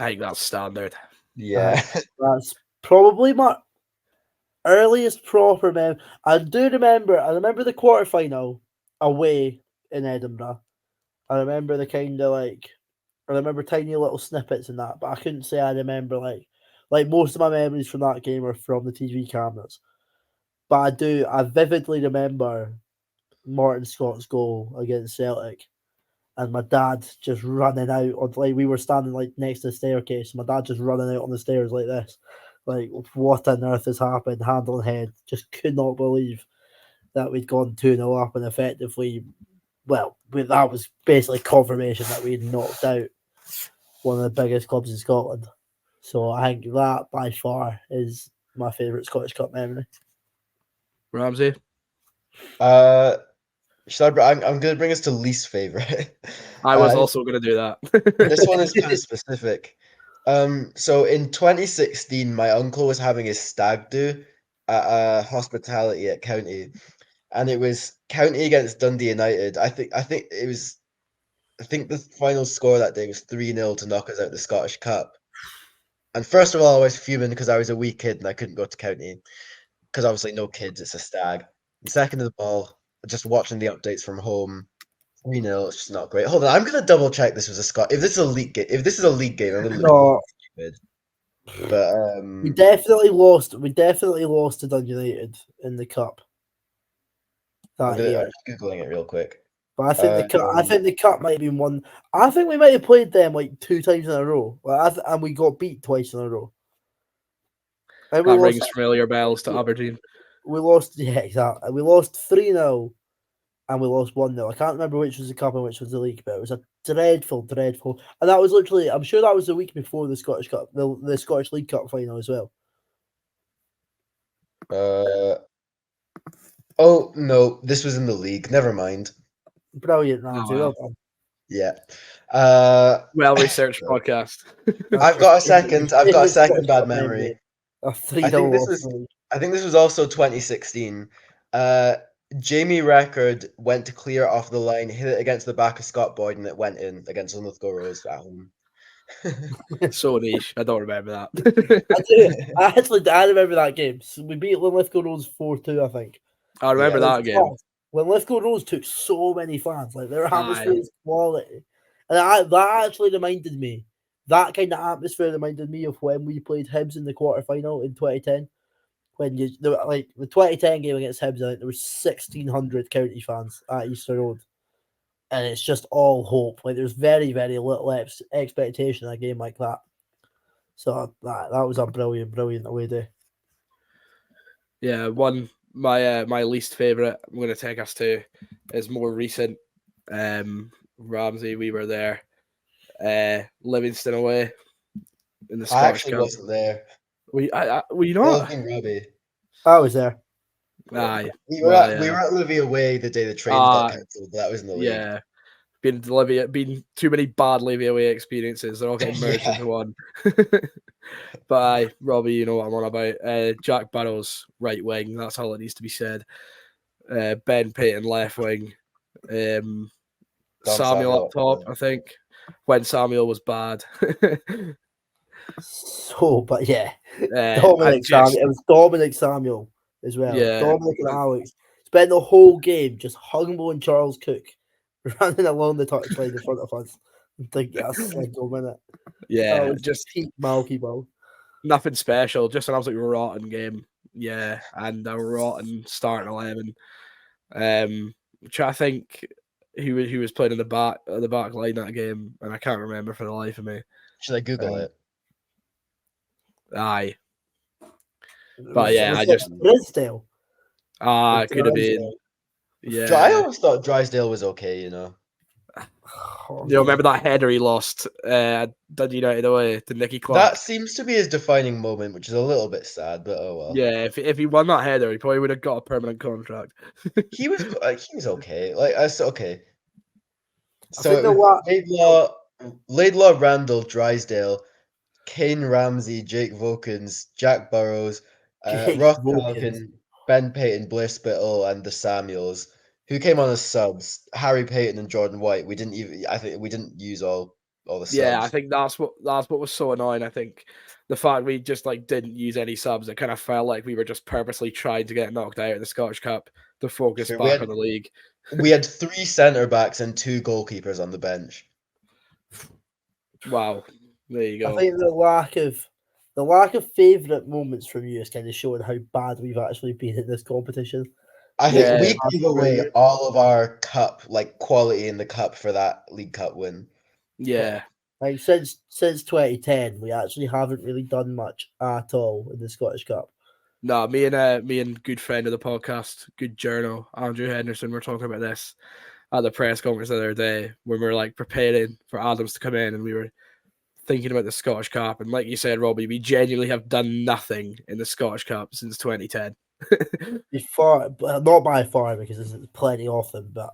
I think that's standard. Yeah. That's probably my earliest proper memory. I remember the quarterfinal away in Edinburgh. I remember I remember tiny little snippets in that, but I couldn't say I remember like most of my memories from that game are from the TV cameras. But I vividly remember Martin Scott's goal against Celtic and my dad just running out on, we were standing next to the staircase, my dad just running out on the stairs like this. Like, what on earth has happened? Hand on head. Just could not believe that we'd gone 2-0 up and effectively, that was basically confirmation that we'd knocked out one of the biggest clubs in Scotland. So I think that by far is my favourite Scottish Cup memory. Ramsay? I'm going to bring us to least favourite. I was also going to do that. This one is kind of specific. So in 2016, my uncle was having his stag do at a hospitality at County, and it was County against Dundee United. I think the final score that day was 3-0 to knock us out of the Scottish Cup. And first of all, I was fuming because I was a wee kid and I couldn't go to County because obviously no kids, it's a stag. And second of all, just watching the updates from home, 3-0, it's just not great. Hold on, I'm gonna double check this was a if this is a league game. If this is a league game, I'm gonna look stupid. But we definitely lost. We definitely lost to Dundee United in the cup. I'm just googling it real quick. But I think the cup might have been one. I think we might have played them 2 times in a row, and we got beat twice in a row. That rings familiar bells to Aberdeen. We lost, exactly. We lost 3-0, and we lost 1-0. I can't remember which was the cup and which was the league, but it was a dreadful, and that was literally. I'm sure that was the week before the Scottish Cup, the Scottish League Cup final as well. Oh no, this was in the league. Never mind. Brilliant, Ramsay. Well done. Yeah. Well researched podcast. I've got a second bad memory. I think this was also 2016. Jamie Record went to clear off the line, hit it against the back of Scott Boyd, and it went in against Linlithgow Rose at home. So niche. I don't remember that. I do. I remember that game. So we beat Linlithgow Rose 4-2, I think. I remember Yeah. that game. When Linlithgow Rose took so many fans, like their Aye. atmosphere is quality, and that actually reminded me. That kind of atmosphere reminded me of when we played Hibs in the quarterfinal in 2010. When the 2010 game against Hibs, I think there was 1,600 county fans at Easter Road, and it's just all hope. Like there's very, very little expectation in a game like that. So that was a brilliant away day. Yeah, my least favorite. I'm going to take us to is more recent. Ramsay, we were there. Livingston away in the I Scottish actually Cup. wasn't there. Were you Well, not? I think Robbie. I was there. Aye. We were at Livy away the day the trains got cancelled, but that was in the league. Yeah. Been too many bad Livy away experiences. They're all getting merged into one. But Robbie, you know what I'm on about. Jack Burrows, right wing. That's all that needs to be said. Ben Payton, left wing. Samuel up top, I think. When Samuel was bad. But yeah. Dominic Samuel. It was Dominic Samuel as well. Yeah. Dominic and Alex spent the whole game just humble and Charles Cook running along the touchline in front of us. I think that's a single minute. Yeah, just peak Malky ball. Nothing special, just an absolutely rotten game. Yeah, and a rotten starting 11. Which I think he was playing in the back line that game, and I can't remember for the life of me. Should I Google it? Aye. But yeah, I just Drysdale. it could have been. Yeah. I always thought Drysdale was okay, you know. You remember that header he lost Dundee United away to Nicky Clark? That seems to be his defining moment, which is a little bit sad, but oh well. Yeah, if he won that header, he probably would have got a permanent contract. he was okay. Okay. So it was Laidlaw, Randall, Drysdale, Kane Ramsay, Jake Vokins, Jack Burrows, Ross Falcon, Ben Payton, Blair Spittle, and the Samuels, who came on as subs. Harry Payton and Jordan White. I think we didn't use all the subs. Yeah, I think that's what was so annoying. I think the fact we just didn't use any subs, it kind of felt like we were just purposely trying to get knocked out of the Scottish Cup to focus back on the league. We had 3 centre backs and 2 goalkeepers on the bench. Wow, there you go. I think the lack of favourite moments from you is kind of showing how bad we've actually been in this competition. I think we gave away all of our cup quality in the cup for that League Cup win. Yeah. Like since 2010, we actually haven't really done much at all in the Scottish Cup. No, me and good friend of the podcast, good journal, Andrew Henderson, were talking about this at the press conference the other day when we were preparing for Adams to come in, and we were thinking about the Scottish Cup. And like you said, Robbie, we genuinely have done nothing in the Scottish Cup since 2010. Not by far, because there's plenty of them, but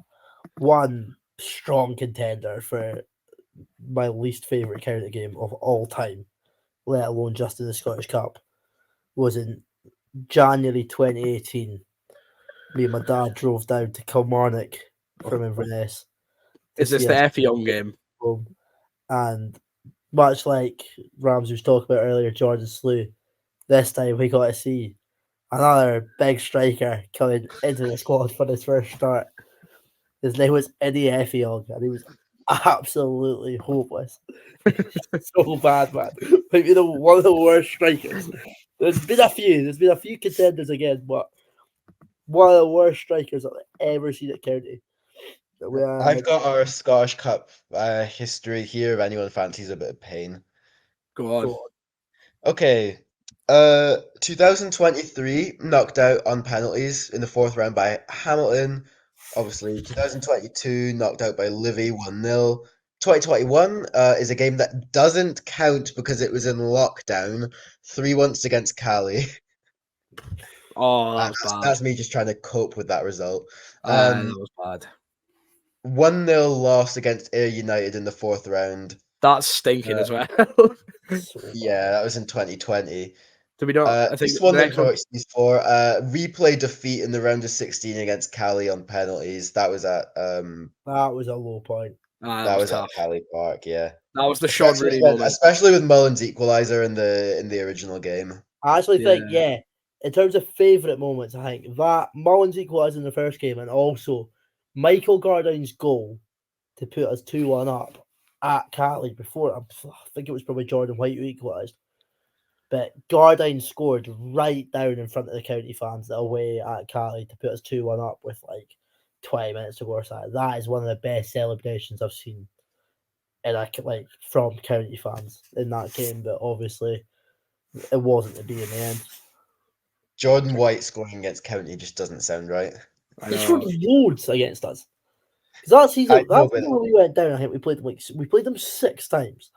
one strong contender for my least favourite county game of all time, let alone just in the Scottish Cup, was in January 2018. Me and my dad drove down to Kilmarnock from Inverness. Is this the Effiong game? And much like Ramsay was talking about earlier, Jordan Slew, this time we got to see another big striker coming into the squad for his first start. His name was Eddie Effiong, and he was absolutely hopeless. So bad, man. One of the worst strikers. There's been a few contenders again, but one of the worst strikers I've ever seen at county. I've got our Scottish Cup history here if anyone fancies a bit of pain. Go on. Okay. 2023 knocked out on penalties in the 4th round by Hamilton. Obviously, 2022 knocked out by Livy 1-0. 2021 is a game that doesn't count because it was in lockdown. 3-1 against Cali. Oh, that was bad. That's me just trying to cope with that result. That was bad. 1-0 loss against Ayr United in the 4th round. That's stinking as well. Yeah, that was in 2020. Do we not? I think this one there's no excuse for. Replay defeat in the round of 16 against Cali on penalties. That was at that was a low point. That was was at tough. Cali Park, yeah. That was the Sean Rooney moment. Especially with Mullins' equaliser in the original game. I actually think, in terms of favourite moments, I think that Mullins equalised in the first game, and also Michael Gardine's goal to put us 2-1 up at Catley before. I think it was probably Jordan White who equalised. But Gardine scored right down in front of the county fans away at Catley to put us 2-1 up with like 20 minutes to go or something. That is one of the best celebrations I've seen from county fans in that game, but obviously it wasn't to be in the end. Jordan White scoring against County just doesn't sound right. He scored loads against us. Because that season, but when we went down, I think we played them 6 times.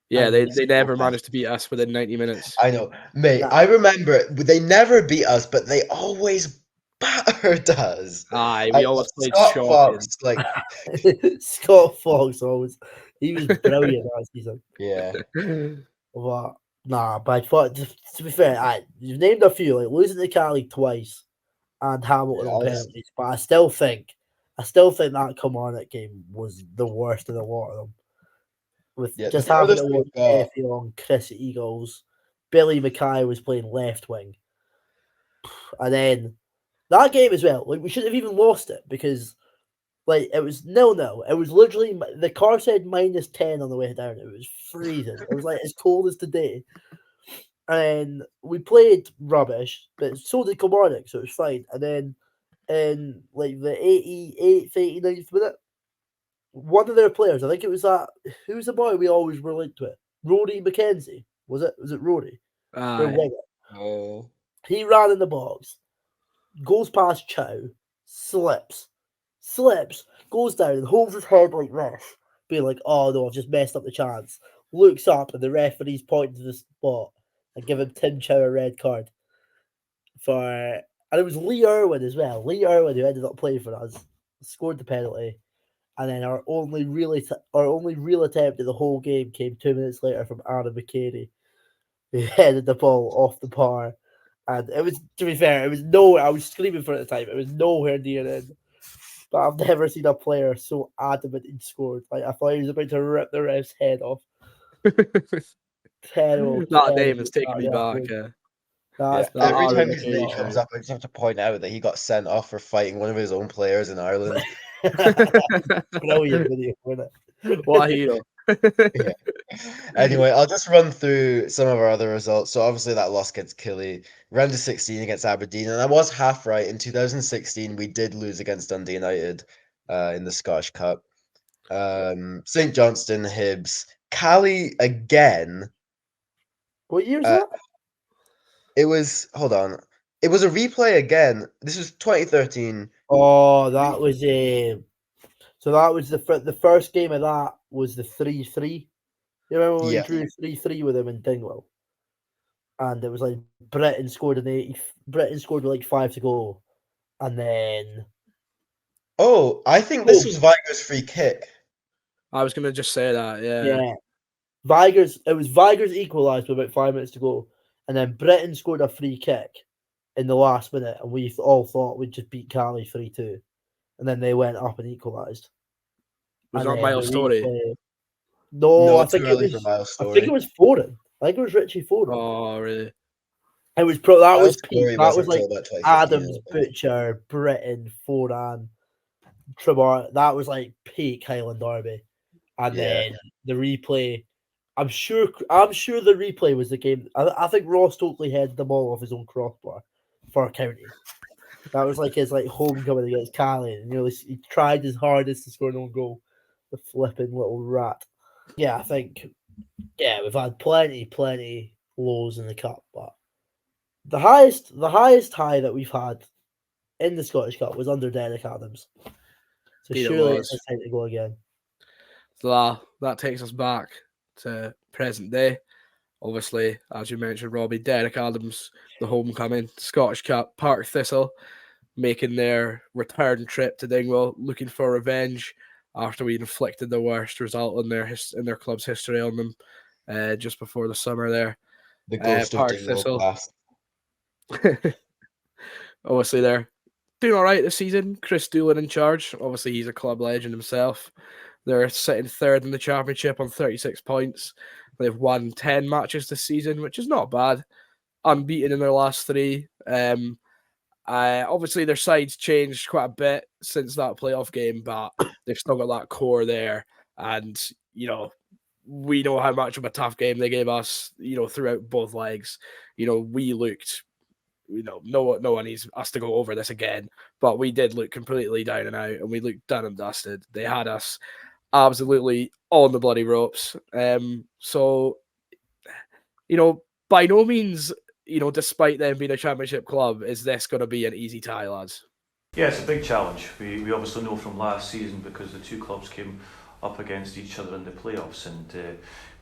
Yeah, And they never managed to beat us within 90 minutes. I know, mate. I remember they never beat us, but they always battered us. Aye, we always played Scott shocking. Fox, like Scott Fox he was brilliant that season. Yeah. But nah, by far, to be fair, you've named a few, like losing to Cali twice and Hamilton on penalties, but I still think that Kilmarnock game was the worst of the lot of them. With just having to watch Effie on Chris Eagles, Billy Mackay was playing left wing, and then that game as well. Like we shouldn't have even lost it because, like, it was 0-0. It was literally the car said -10 on the way down. It was freezing. It was like as cold as today, and we played rubbish, but so did Kilmarnock, so it was fine. And then in like the 88th, 89th minute, one of their players, I think it was who was the boy we always were linked with? Rory McKenzie. Was it Rory? Oh. He ran in the box, goes past Chow, slips, goes down and holds his head like this, being like, oh no, I've just messed up the chance. Looks up and the referee's pointing to the spot and give him Tim Chow a red card. And it was Lee Irwin as well. Lee Irwin, who ended up playing for us, scored the penalty. And then our only real attempt at the whole game came 2 minutes later from Aaron McCary, who headed the ball off the bar. And it was, to be fair, it was nowhere. I was screaming for it at the time. It was nowhere near in. But I've never seen a player so adamant he'd scored. Like I thought he was about to rip the ref's head off. Terrible. That name is taking me back. Every time his name comes up, I just have to point out that he got sent off for fighting one of his own players in Ireland. Brilliant video, wasn't it? What a hero. Yeah. Anyway, I'll just run through some of our other results. So obviously that loss against Killie, round of 16 against Aberdeen, and I was half right. In 2016, we did lose against Dundee United in the Scottish Cup. St Johnstone, Hibs, Cali again. What year is that? It was, hold on. It was a replay again. This was 2013. Oh, that was so that was the first game of that was the 3-3. You remember when we drew 3-3 with them in Dingwall? And it was like Britain scored with like 5 to go. And then I think this was Viger's free kick. I was gonna just say that, yeah. It was Viger's equalised with about 5 minutes to go. And then Britain scored a free kick in the last minute, and we all thought we'd just beat Cali 3-2. And then they went up and equalised. Was that Miles Story? No, I think it was Foran. I think it was Richie Foran. Oh, really? It was that was like Adams, Butcher, Britain, Foran, Tremor. That was like peak Highland Derby. And then the replay. I'm sure the replay was the game. I think Ross Stokely headed the ball off his own crossbar for County. That was like his homecoming against Cali, and he tried his hardest to score an own goal. The flipping little rat. Yeah, I think we've had plenty lows in the cup, but the highest high that we've had in the Scottish Cup was under Derek Adams. So surely it's time to go again. So that takes us back to present day. Obviously, as you mentioned, Robbie, Derek Adams, the homecoming, Scottish Cup, Partick Thistle, making their return trip to Dingwall, looking for revenge after we inflicted the worst result in their club's history on them just before the summer there. The ghost of Dingwall past. Obviously, they're doing all right this season. Chris Doolan in charge. Obviously, he's a club legend himself. They're sitting third in the championship on 36 points. They've won 10 matches this season, which is not bad. Unbeaten in their last 3. Obviously, their side's changed quite a bit since that playoff game, but they've still got that core there. And, we know how much of a tough game they gave us, throughout both legs. We looked, no one needs us to go over this again, but we did look completely down and out, and we looked done and dusted. They had us absolutely on the bloody ropes. So, by no means, despite them being a championship club, is this going to be an easy tie, lads? Yeah, it's a big challenge. We obviously know from last season, because the two clubs came up against each other in the playoffs, and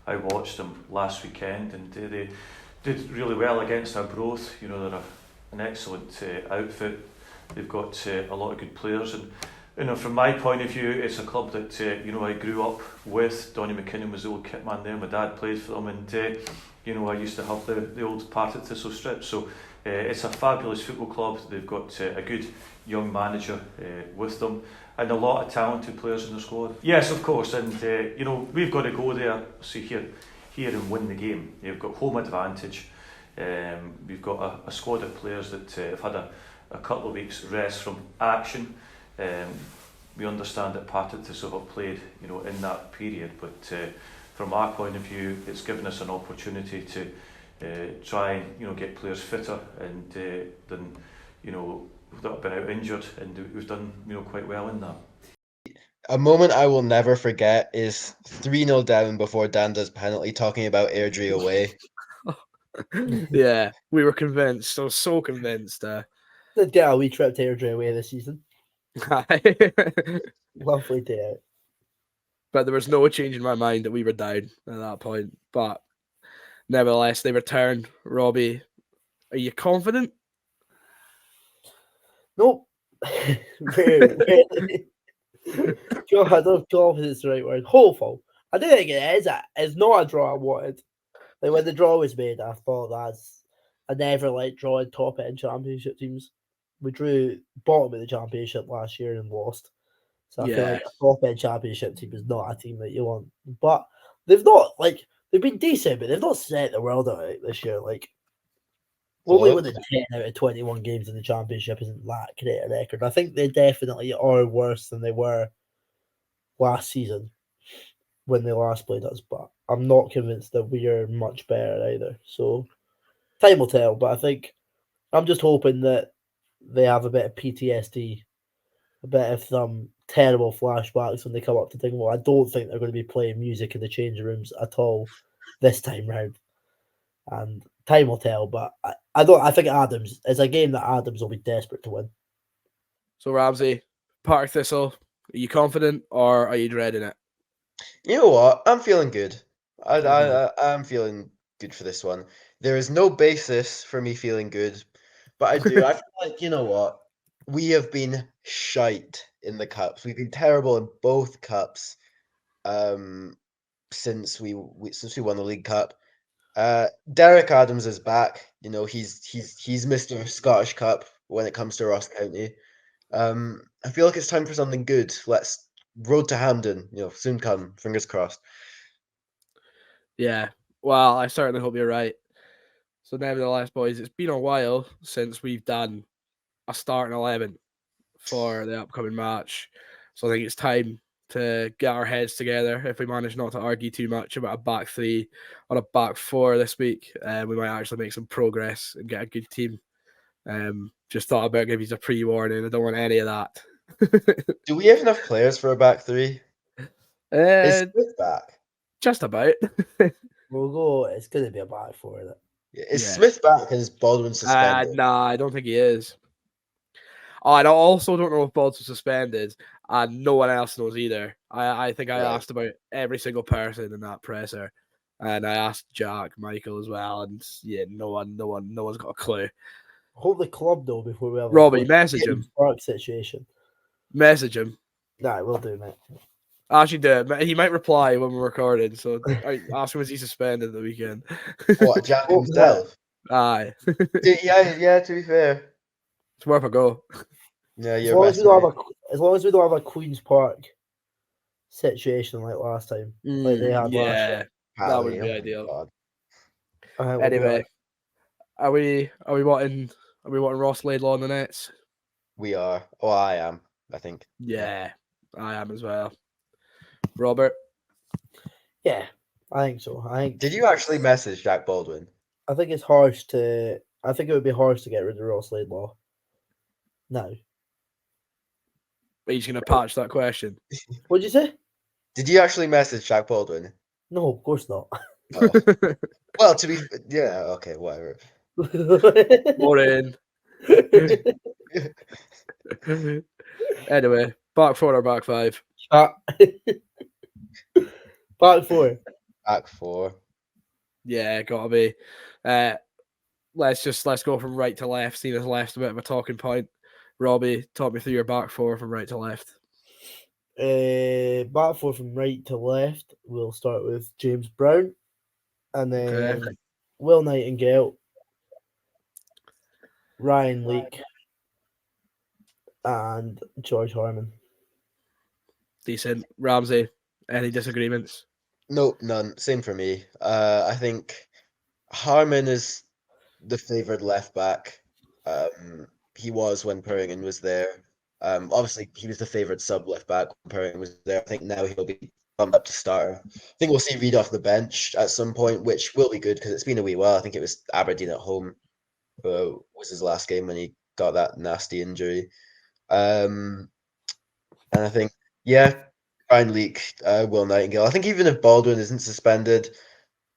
I watched them last weekend, and they did really well against Arbroath. They're an excellent outfit. They've got a lot of good players, and from my point of view, it's a club that I grew up with. Donny McKinnon was the old kit man there. My dad played for them, and I used to have the old Partick Thistle strip. So it's a fabulous football club. They've got a good young manager with them, and a lot of talented players in the squad. Yes, of course, and we've got to go there. So here and win the game. You've got home advantage. We've got a squad of players that have had a couple of weeks rest from action. We understand that Partick Thistle have played, in that period, but from our point of view, it's given us an opportunity to try and get players fitter, and then that have been out injured, and we've done quite well in that. A moment I will never forget is 3-0 down before Dan does penalty, talking about Airdrie away. Yeah, we were convinced. I was so convinced. Did get a wee trip to Airdrie away this season. Lovely day out. But there was no change in my mind that we were down at that point. But nevertheless, they returned. Robbie, are you confident? Nope. Really. God, I don't know if confidence is the right word. Hopeful. I do think it is. It's not a draw I wanted. Like when the draw was made, I thought I never like drawing top end championship teams. We drew bottom of the championship last year and lost. So I feel like a top end championship team is not a team that you want. But they've been decent, but they've not set the world out this year. Like only winning 10 out of 21 games in the championship isn't that great a record. I think they definitely are worse than they were last season when they last played us, but I'm not convinced that we are much better either. So time will tell, but I think I'm just hoping that they have a bit of PTSD, a bit of some terrible flashbacks when they come up to Dingwall. I don't think they're going to be playing music in the changing rooms at all this time round. And time will tell, but I think Adams, it's a game that Adams will be desperate to win. So Ramsay, Partick Thistle, are you confident or are you dreading it? You know what? I'm feeling good. I'm feeling good for this one. There is no basis for me feeling good, but I do. I feel like, you know what? We have been shite in the cups. We've been terrible in both cups since we won the League Cup. Derek Adams is back. He's Mr. Scottish Cup when it comes to Ross County. I feel like it's time for something good. Let's road to Hampden, soon come. Fingers crossed. Yeah, well, I certainly hope you're right. So nevertheless, boys, it's been a while since we've done a starting 11 for the upcoming match. So I think it's time to get our heads together. If we manage not to argue too much about a back 3 or a back 4 this week, we might actually make some progress and get a good team. Just thought about giving you a pre-warning. I don't want any of that. Do we have enough players for a back 3? Is Smith back? Just about. We'll go. It's going to be a back 4. Isn't it? Is Smith back and is Baldwin suspended? Nah, I don't think he is. Oh, and I also don't know if Baldwin's suspended, and no one else knows either. I think I asked about every single person in that presser, and I asked Jack, Michael as well, and no one's got a clue. Hope the club though before we have Robbie, message him. Park situation. Message him. Nah, we'll do, mate. Actually, do it. He might reply when we're recording, so ask him, is he suspended the weekend? What, Jack himself? Aye. Yeah, to be fair. It's worth a go. Yeah, as long as we don't have a Queen's Park situation like last time, like they had last year. Yeah, that would Pally, be oh my ideal. God. I think we'll be Anyway, alright. are we wanting Ross Laidlaw on the nets? We are. Oh, I am, I think. Yeah, I am as well. Robert, Yeah, I think so. I think. Did you actually message Jack Baldwin? I think it's harsh to. I think it would be harsh to get rid of Ross Laidlaw. No. are you going to patch that question? What'd you say? Did you actually message Jack Baldwin? No, of course not. Oh. Well, to be yeah, okay, whatever. Maureen. Anyway, back four or back five? Back four. Back four. Yeah, gotta be. Let's go from right to left. Seeing as left's a bit of a talking point. Robbie, talk me through your back four from right to left. Back four from right to left. We'll start with James Brown, and then Will Nightingale, Ryan Leake, and George Harman. Decent. Ramsay, any disagreements? Nope, none. Same for me. I think Harman is the favoured left back. He was when Perringen was there. Obviously, he was the favoured sub left back when Perringen was there. I think now he'll be bumped up to starter. I think we'll see Reid off the bench at some point, which will be good because it's been a wee while. I think it was Aberdeen at home was his last game when he got that nasty injury. And I think, yeah, Ryan Leake, Will Nightingale. I think even if Baldwin isn't suspended,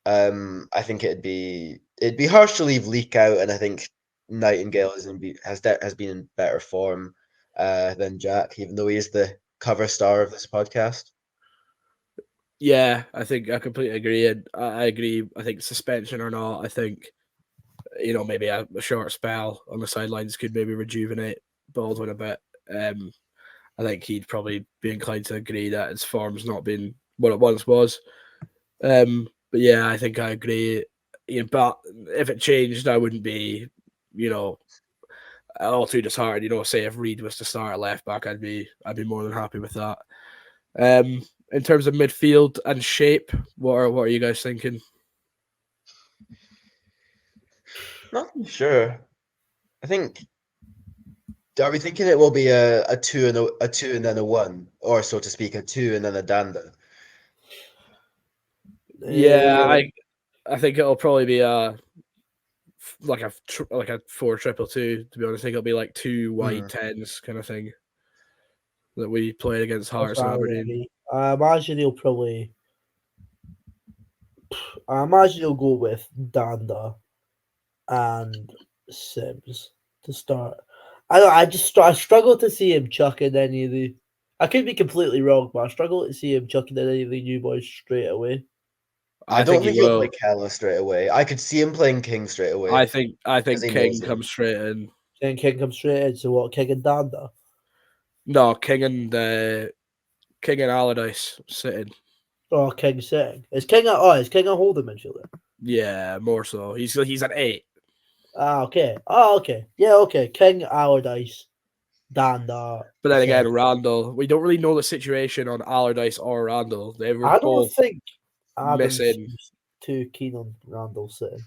I think it'd be harsh to leave Leake out, and I think Nightingale has been in better form than Jack, even though he is the cover star of this podcast. Yeah, I think I completely agree. And I agree. I think suspension or not, I think maybe a short spell on the sidelines could maybe rejuvenate Baldwin a bit. I think he'd probably be inclined to agree that his form's not been what it once was. But yeah, I think I agree. But if it changed, I wouldn't be, all too disheartened. Say if Reid was to start at left back, I'd be more than happy with that. In terms of midfield and shape, what are you guys thinking? Not sure. I think. Are we thinking it will be a two and then a one, or so to speak, a two and then a danda? Yeah, I think it'll probably be like a 4-2-2. To be honest, I think it'll be like two wide tens kind of thing that we played against Hearts and Aberdeen. I imagine he'll go with Danda and Sims to start. I struggle to see him chucking any of the. I could be completely wrong, but I struggle to see him chucking any of the new boys straight away. I don't think he'll play Keller straight away. I could see him playing King straight away. I think King comes straight in. King comes straight in. So what? King and Danda? No, King and Allardyce sitting. Oh, King sitting. Is King a holding midfielder? Yeah, more so. He's an 8. Okay. Yeah, okay. King, Allardyce, Danda. But then again, Randall. We don't really know the situation on Allardyce or Randall. They were I don't think Adam's missing. Too keen on Randall sitting.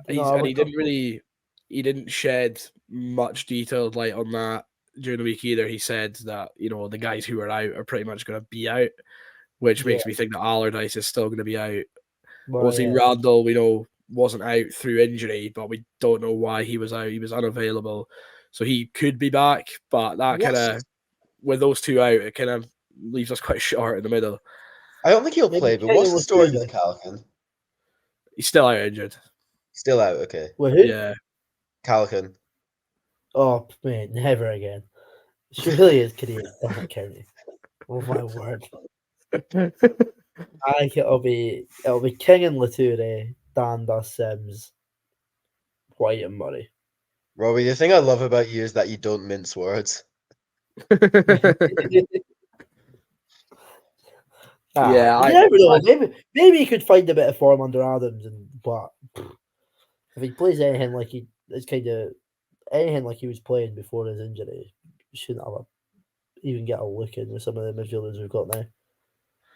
He didn't shed much detailed light on that during the week either. He said that the guys who are out are pretty much going to be out, which makes me think that Allardyce is still going to be out. Obviously, Randall, we know, wasn't out through injury, but we don't know why he was out. He was unavailable, so he could be back. But that kind of, with those two out, it kind of leaves us quite short in the middle. I don't think he'll play, but what's the story with Callaghan? He's still out injured. Still out, okay. Well, who? Yeah. Callaghan. Oh, man, never again. She really is kidding. Damn it, Kenny. Oh, my word. I think it'll be King and Latoure, Danda, Sims, White and Murray. Robbie, the thing I love about you is that you don't mince words. Yeah, I never know. Maybe he could find a bit of form under Adams, but if he plays anything like anything like he was playing before his injury, he shouldn't even get a look in with some of the midfielders we've got now.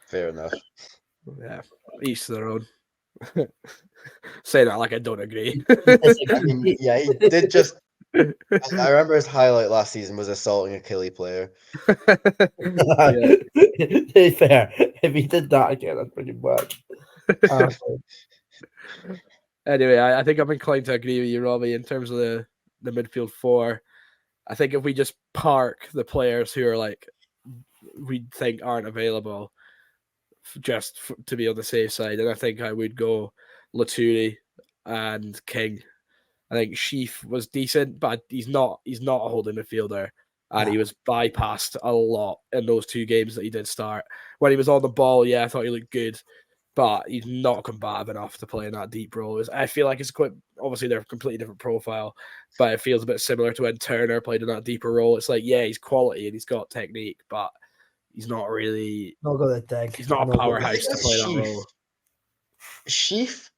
Fair enough. Yeah, each to their own. Say that like I don't agree. I mean, yeah, he did just. I remember his highlight last season was assaulting a Killie player. Yeah. To be fair, if he did that again, I'd bring him back. Anyway, I think I'm inclined to agree with you, Robbie, in terms of the midfield four. I think if we just park the players who are like we think aren't available, to be on the safe side, and I think I would go Laturi and King. I think Sheaf was decent, but he's not a holding midfielder, and he was bypassed a lot in those 2 games that he did start. When he was on the ball, yeah, I thought he looked good, but he's not combative enough to play in that deep role. I feel like it's quite obviously they're a completely different profile, but it feels a bit similar to when Turner played in that deeper role. It's like, yeah, he's quality and he's got technique, but he's not really. Not got that dig. He's not a powerhouse to play that role. Sheaf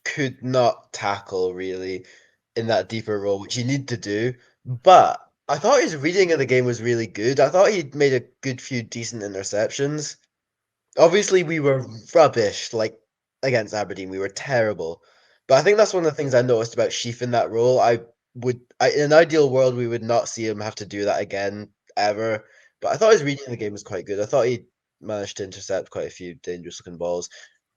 could not tackle really in that deeper role, which you need to do. But I thought his reading of the game was really good. I thought he'd made a good few decent interceptions. Obviously, we were rubbish, like against Aberdeen. We were terrible. But I think that's one of the things I noticed about Sheaf in that role. In an ideal world, we would not see him have to do that again ever. But I thought his reading of the game was quite good. I thought he managed to intercept quite a few dangerous looking balls.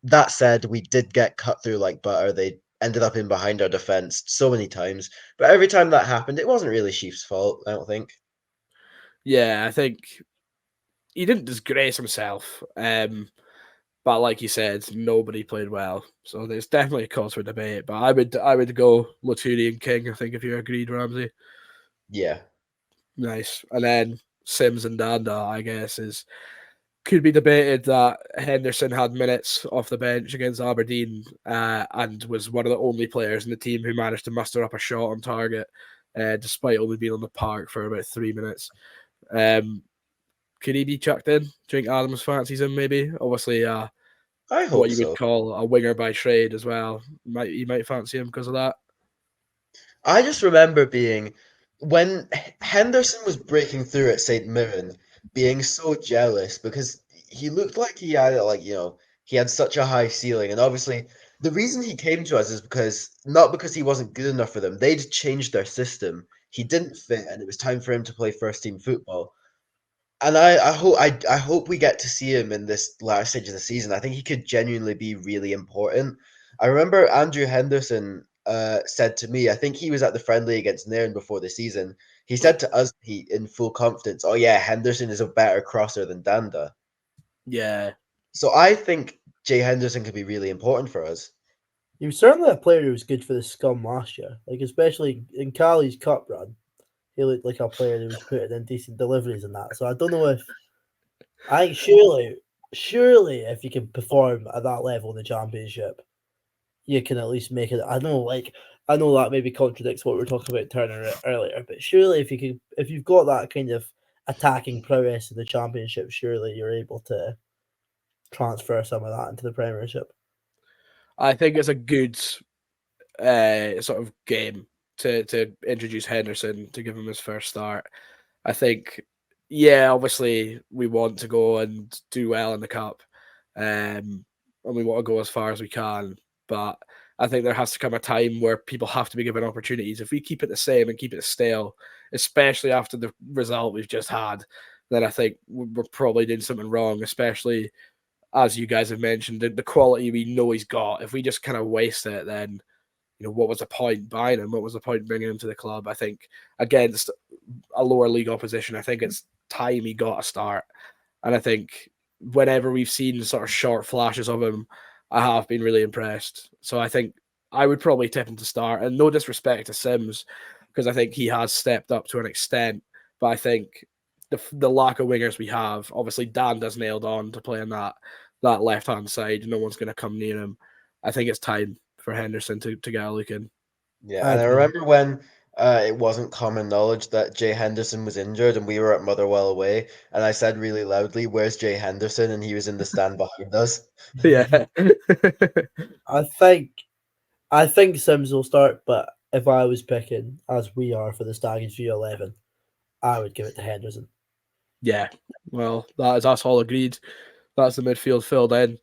That said, we did get cut through like butter. They ended up in behind our defense so many times. But every time that happened, it wasn't really Sheaf's fault, I don't think. Yeah, I think he didn't disgrace himself. But like you said, nobody played well. So there's definitely a cause for debate. But I would go Laturi and King, I think, if you agreed, Ramsay. Yeah. Nice. And then Sims and Danda, I guess, could be debated that Henderson had minutes off the bench against Aberdeen and was one of the only players in the team who managed to muster up a shot on target, despite only being on the park for about 3 minutes. Could he be chucked in? Do you think Adams fancies him, maybe? Obviously, I hope what you so. would call a winger by trade as well. You might fancy him because of that. I just remember being when Henderson was breaking through at St. Mirren, being so jealous because he looked like he had he had such a high ceiling, and obviously the reason he came to us is not because he wasn't good enough for them. They'd changed their system. He didn't fit, and it was time for him to play first team football. And I hope we get to see him in this last stage of the season. I think he could genuinely be really important. I remember Andrew Henderson said to me, I think he was at the friendly against Nairn before the season. He said to us, in full confidence, "Oh yeah, Henderson is a better crosser than Danda." Yeah. So I think Jay Henderson could be really important for us. He was certainly a player who was good for the Scum last year, like especially in Cali's cup run. He looked like a player who was putting in decent deliveries and that. So I don't know if I think surely if you can perform at that level in the championship, you can at least make it. I know that maybe contradicts what we were talking about Turner earlier, but surely if you've got that kind of attacking prowess in the championship, surely you're able to transfer some of that into the Premiership. I think it's a good sort of game to introduce Henderson, to give him his first start. I think, yeah, obviously we want to go and do well in the cup, and we want to go as far as we can. But I think there has to come a time where people have to be given opportunities. If we keep it the same and keep it stale, especially after the result we've just had, then I think we're probably doing something wrong, especially as you guys have mentioned, the quality we know he's got. If we just kind of waste it, then what was the point buying him? What was the point bringing him to the club? I think against a lower league opposition, I think it's time he got a start. And I think whenever we've seen sort of short flashes of him, I have been really impressed. So I think I would probably tip him to start. And no disrespect to Sims, because I think he has stepped up to an extent. But I think the lack of wingers we have, obviously Dan does nailed on to play on that left-hand side. No one's going to come near him. I think it's time for Henderson to get a look in. Yeah, and I remember when it wasn't common knowledge that Jay Henderson was injured and we were at Motherwell away, and I said really loudly, "Where's Jay Henderson?" and he was in the stand behind us. Yeah. I think Sims will start, but if I was picking, as we are for the Staggies V11, I would give it to Henderson. Yeah. Well, that is us all agreed. that's the midfield filled in.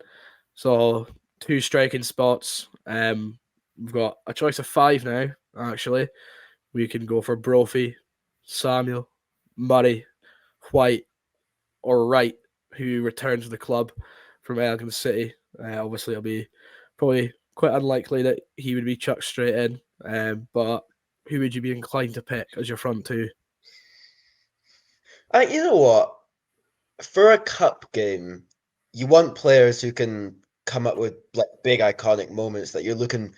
So 2 striking spots. We've got a choice of 5 now, actually. We can go for Brophy, Samuel, Murray, White, or Wright, who returns to the club from Elgin City. Obviously, it'll be probably quite unlikely that he would be chucked straight in. But who would you be inclined to pick as your front 2? You know what? For a cup game, you want players who can come up with like big iconic moments that you're looking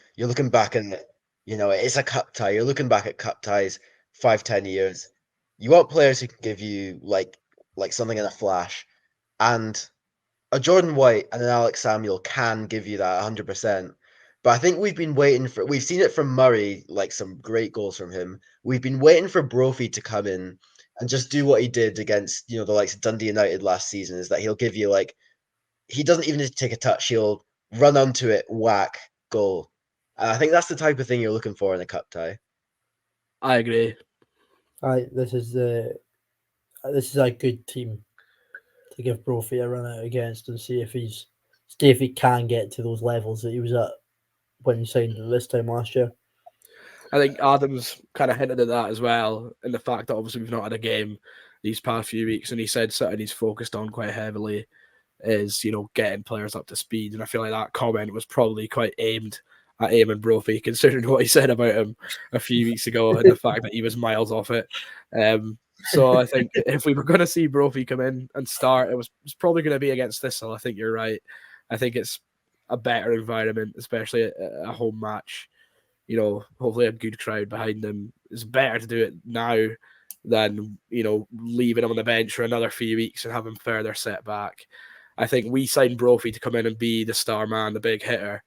back and it's a cup tie. You're looking back at cup ties 5-10 years. You want players who can give you like something in a flash, and a Jordan White and an Alex Samuel can give you that 100%. But I think we've seen it from Murray, like some great goals from him. We've been waiting for Brophy to come in and just do what he did against, the likes of Dundee United last season, is that he'll give you he doesn't even need to take a touch. He'll run onto it, whack, goal. And I think that's the type of thing you're looking for in a cup tie. I agree. This is a good team to give Brophy a run out against and see if he can get to those levels that he was at when he signed this time last year. I think Adams kind of hinted at that as well, in the fact that obviously we've not had a game these past few weeks, and he said something he's focused on quite heavily is, getting players up to speed. And I feel like that comment was probably quite aimed at Eamon Brophy, considering what he said about him a few weeks ago and the fact that he was miles off it. So I think if we were going to see Brophy come in and start, it's probably going to be against Thistle. I think you're right. I think it's a better environment, especially a home match. Hopefully a good crowd behind them. It's better to do it now than, leaving him on the bench for another few weeks and have him further set back. I think we signed Brophy to come in and be the star man, the big hitter.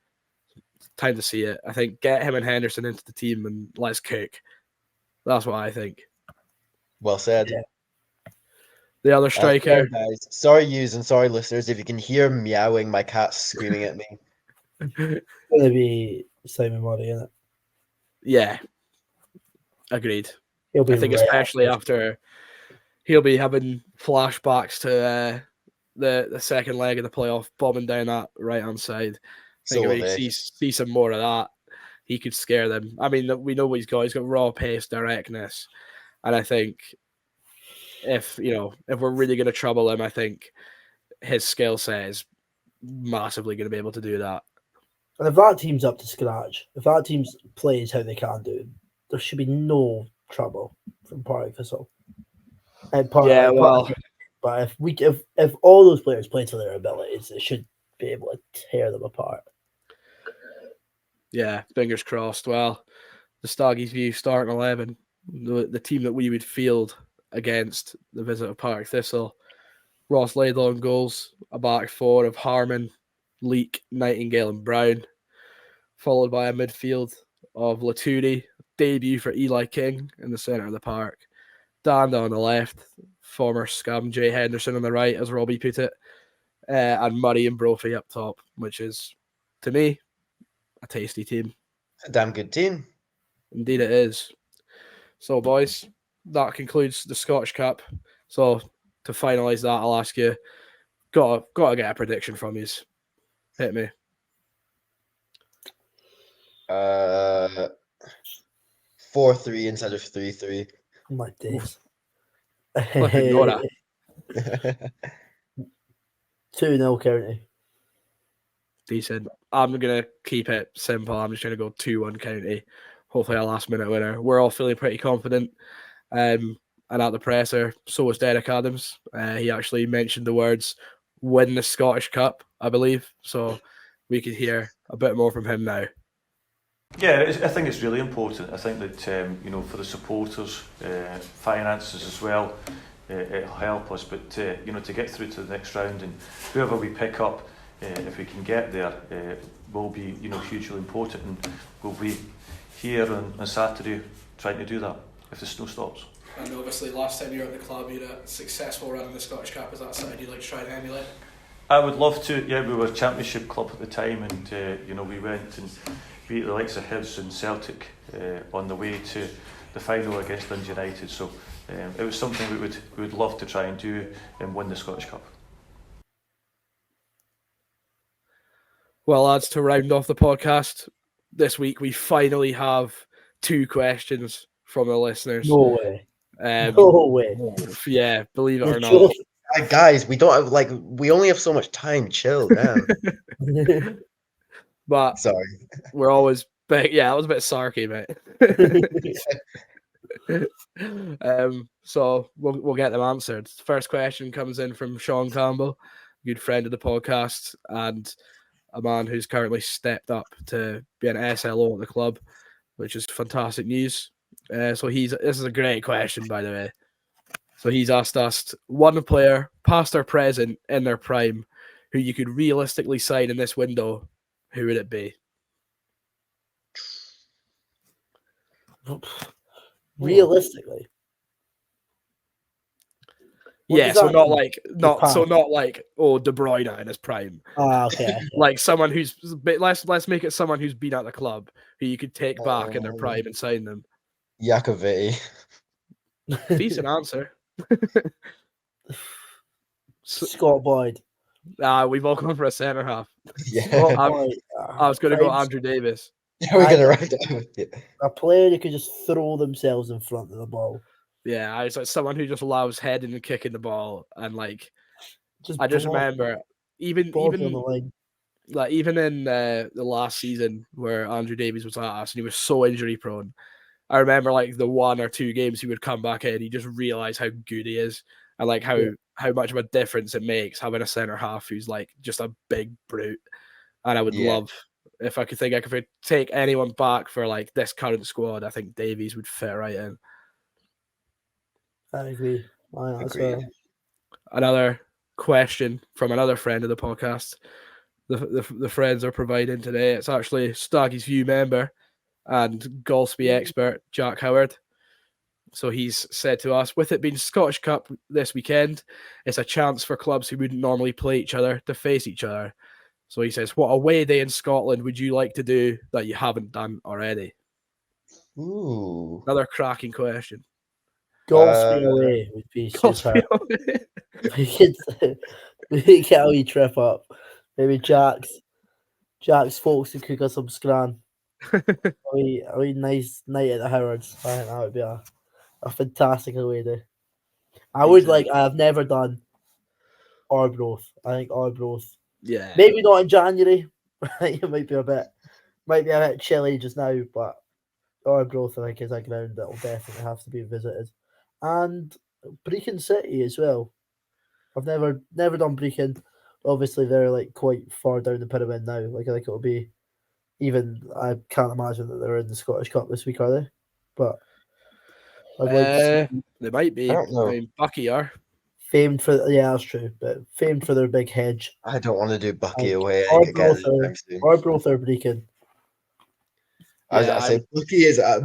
Time to see it. I think get him and Henderson into the team and let's cook. That's what I think. Well said. Yeah. The other striker. Guys. Sorry, yous, and sorry, listeners, if you can hear meowing, my cat's screaming at me. It's going to be Simon Murray, isn't it? Yeah. Agreed. I think especially after he'll be having flashbacks to the second leg of the playoff, bombing down that right-hand side. I think if we see some more of that, he could scare them. I mean, we know what he's got. He's got raw pace, directness. And I think if we're really going to trouble him, I think his skill set is massively going to be able to do that. And if that team's up to scratch, if that team plays how they can do, there should be no trouble from Partick Thistle. But if all those players play to their abilities, they should be able to tear them apart. Yeah, fingers crossed. Well, the Staggies view starting 11, the team that we would field against the visit of Partick Thistle. Ross Laidlaw on goals, a back 4 of Harmon, Leake, Nightingale and Brown, followed by a midfield of Laturi, debut for Eli King in the centre of the park, Danda on the left, former scum Jay Henderson on the right, as Robbie put it, and Murray and Brophy up top, which is, to me, a tasty team. A damn good team. Indeed it is. So, boys, that concludes the Scottish Cup. So, to finalise that, I'll ask you, got to get a prediction from you. Hit me. 4-3 instead of 3-3. Oh my days. 2-0 County. Decent. I'm going to keep it simple. I'm just going to go 2-1 County. Hopefully a last minute winner. We're all feeling pretty confident. And at the presser, so was Derek Adams. He actually mentioned the words, win the Scottish Cup, I believe. So we could hear a bit more from him now. Yeah, I think it's really important. I think that, for the supporters, finances as well, it'll help us. But, to get through to the next round and whoever we pick up, if we can get there, will be, hugely important. And we'll be here on Saturday trying to do that if the snow stops. And obviously last time you were at the club, you had a successful run in the Scottish Cup. Is that something you'd like to try and emulate? I would love to. Yeah, we were a championship club at the time, and we went and beat the likes of Hibs and Celtic on the way to the final against Dundee United. So it was something we would love to try and do and win the Scottish Cup. Well, lads, to round off the podcast this week, we finally have 2 questions from the listeners. No way. Um, No way. yeah, believe it We're or not. joking. Guys, we don't have we only have so much time. Chill down. But Sorry. we're always big. Yeah, I was a bit sarky, mate. So we'll get them answered. First question comes in from Sean Campbell, good friend of the podcast, and a man who's currently stepped up to be an SLO at the club, which is fantastic news. So this is a great question, by the way. So he's asked us one player, past or present, in their prime, who you could realistically sign in this window. Who would it be? Realistically. What Yeah, does so that not mean? like past. not like De Bruyne in his prime. Okay. Like someone who's let's make it someone who's been at the club who you could take back in their prime and sign them. Yakoviti. Decent answer. Scott Boyd. We've all gone for a centre half. Yeah. Scott I'm- Boyd. I was going to go Prime- Andrew Davis. Yeah, we're gonna write down. A player who could just throw themselves in front of the ball. Yeah, I was like someone who just loves heading and kicking the ball, and like Just I just ball- remember even balls on the line. even in the last season where Andrew Davies was at us and he was so injury prone. I remember like the 1 or 2 games he would come back in, you just realize how good he is and like how much of a difference it makes having a centre half who's like just a big brute. And I would love if I could take anyone back for like this current squad, I think Davies would fit right in. I agree. As Agreed. well. Another question from another friend of the podcast. The friends are providing today. It's actually Staggies View member and Golspie expert Jack Howard. So he's said to us, with it being Scottish Cup this weekend, it's a chance for clubs who wouldn't normally play each other to face each other. So he says, what away day in Scotland would you like to do that you haven't done already? Ooh. Another cracking question. Golspie away would be super. Golspie we could get a wee trip up. Maybe Jack's folks could cook us some scran. a wee nice night at the Howards. I think that would be a fantastic away day. I have never done Arbroath. I think Arbroath. Yeah. Maybe not in January. It might be a bit chilly just now, but Arbroath I think is a ground that will definitely have to be visited. And Brecon City as well. I've never done Brecon. Obviously they're like quite far down the pyramid now. Like I think it'll be I can't imagine that they're in the Scottish Cup this week, are they? But I'd like to see They might be. I don't know. I mean, Bucky are. famed for that's true, but famed for their big hedge. I don't want to do Bucky Like, away Arbroath again anytime soon. Arbroath or Brecon. Yeah, I say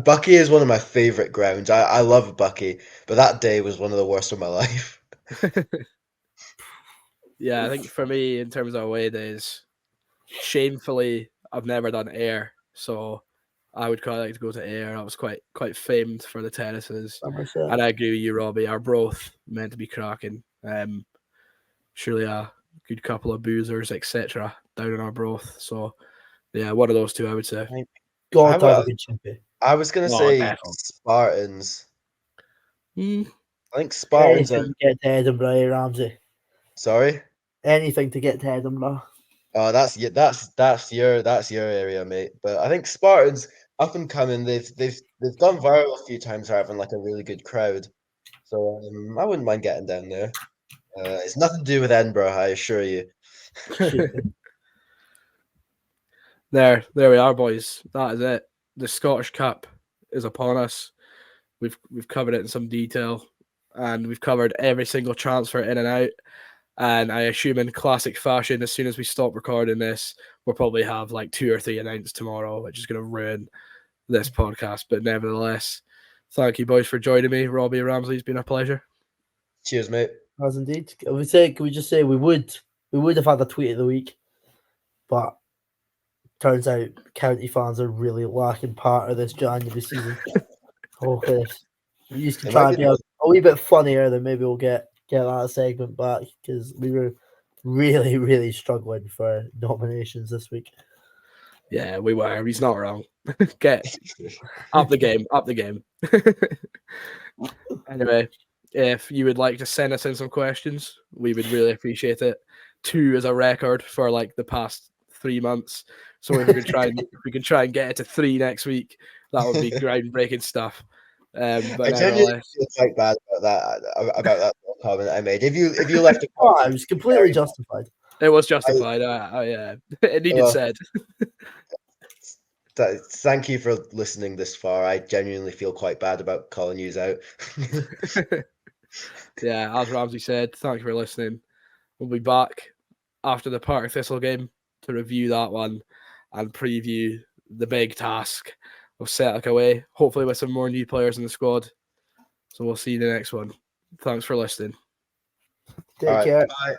Bucky is one of my favorite grounds. I love Bucky, but that day was one of the worst of my life. Yeah, I think for me, in terms of away days, shamefully, I've never done Ayr, so I would quite like to go to Ayr. I was quite famed for the terraces, and I agree with you, Robbie. Arbroath meant to be cracking. Surely a good couple of boozers, etc., down in Arbroath. So, yeah, one of those two, I would say. God, that would be chippy. I was gonna Oh, say definitely. Spartans. Mm. I think Spartans Anything are. to get to Edinburgh, Ramsay. Sorry. Anything to get to Edinburgh. Oh, that's your area, mate. But I think Spartans up and coming. They've done viral a few times for having like a really good crowd. So I wouldn't mind getting down there. It's nothing to do with Edinburgh, I assure you. There we are, boys. That is it. The Scottish Cup is upon us. We've covered it in some detail, and we've covered every single transfer in and out. And I assume in classic fashion, as soon as we stop recording this, we'll probably have like 2 or 3 announced tomorrow, which is going to ruin this podcast. But nevertheless, thank you, boys, for joining me. Robbie, Ramsay, it's been a pleasure. Cheers, mate. As indeed. Can we just say we would have had a tweet of the week, but turns out county fans are really lacking part of this January season. Okay. We used to try and be a wee bit funnier, then maybe we'll get that segment back because we were really, really struggling for nominations this week. Yeah, we were. He's not wrong. Get up the game, up the game. Anyway, if you would like to send us in some questions, we would really appreciate it. 2 is a record for like the past 3 months. So if we could try and get it to 3 next week, that would be groundbreaking stuff. But I genuinely feel quite bad about that comment I made. If you left a Oh, it was completely justified. it was justified. Yeah, it needed said. Thank you for listening this far. I genuinely feel quite bad about calling you out. Yeah, as Ramsay said, thanks for listening. We'll be back after the Partick Thistle game to review that one and preview the big task of Celtic away, hopefully with some more new players in the squad. So we'll see you in the next one. Thanks for listening. Take care. Bye.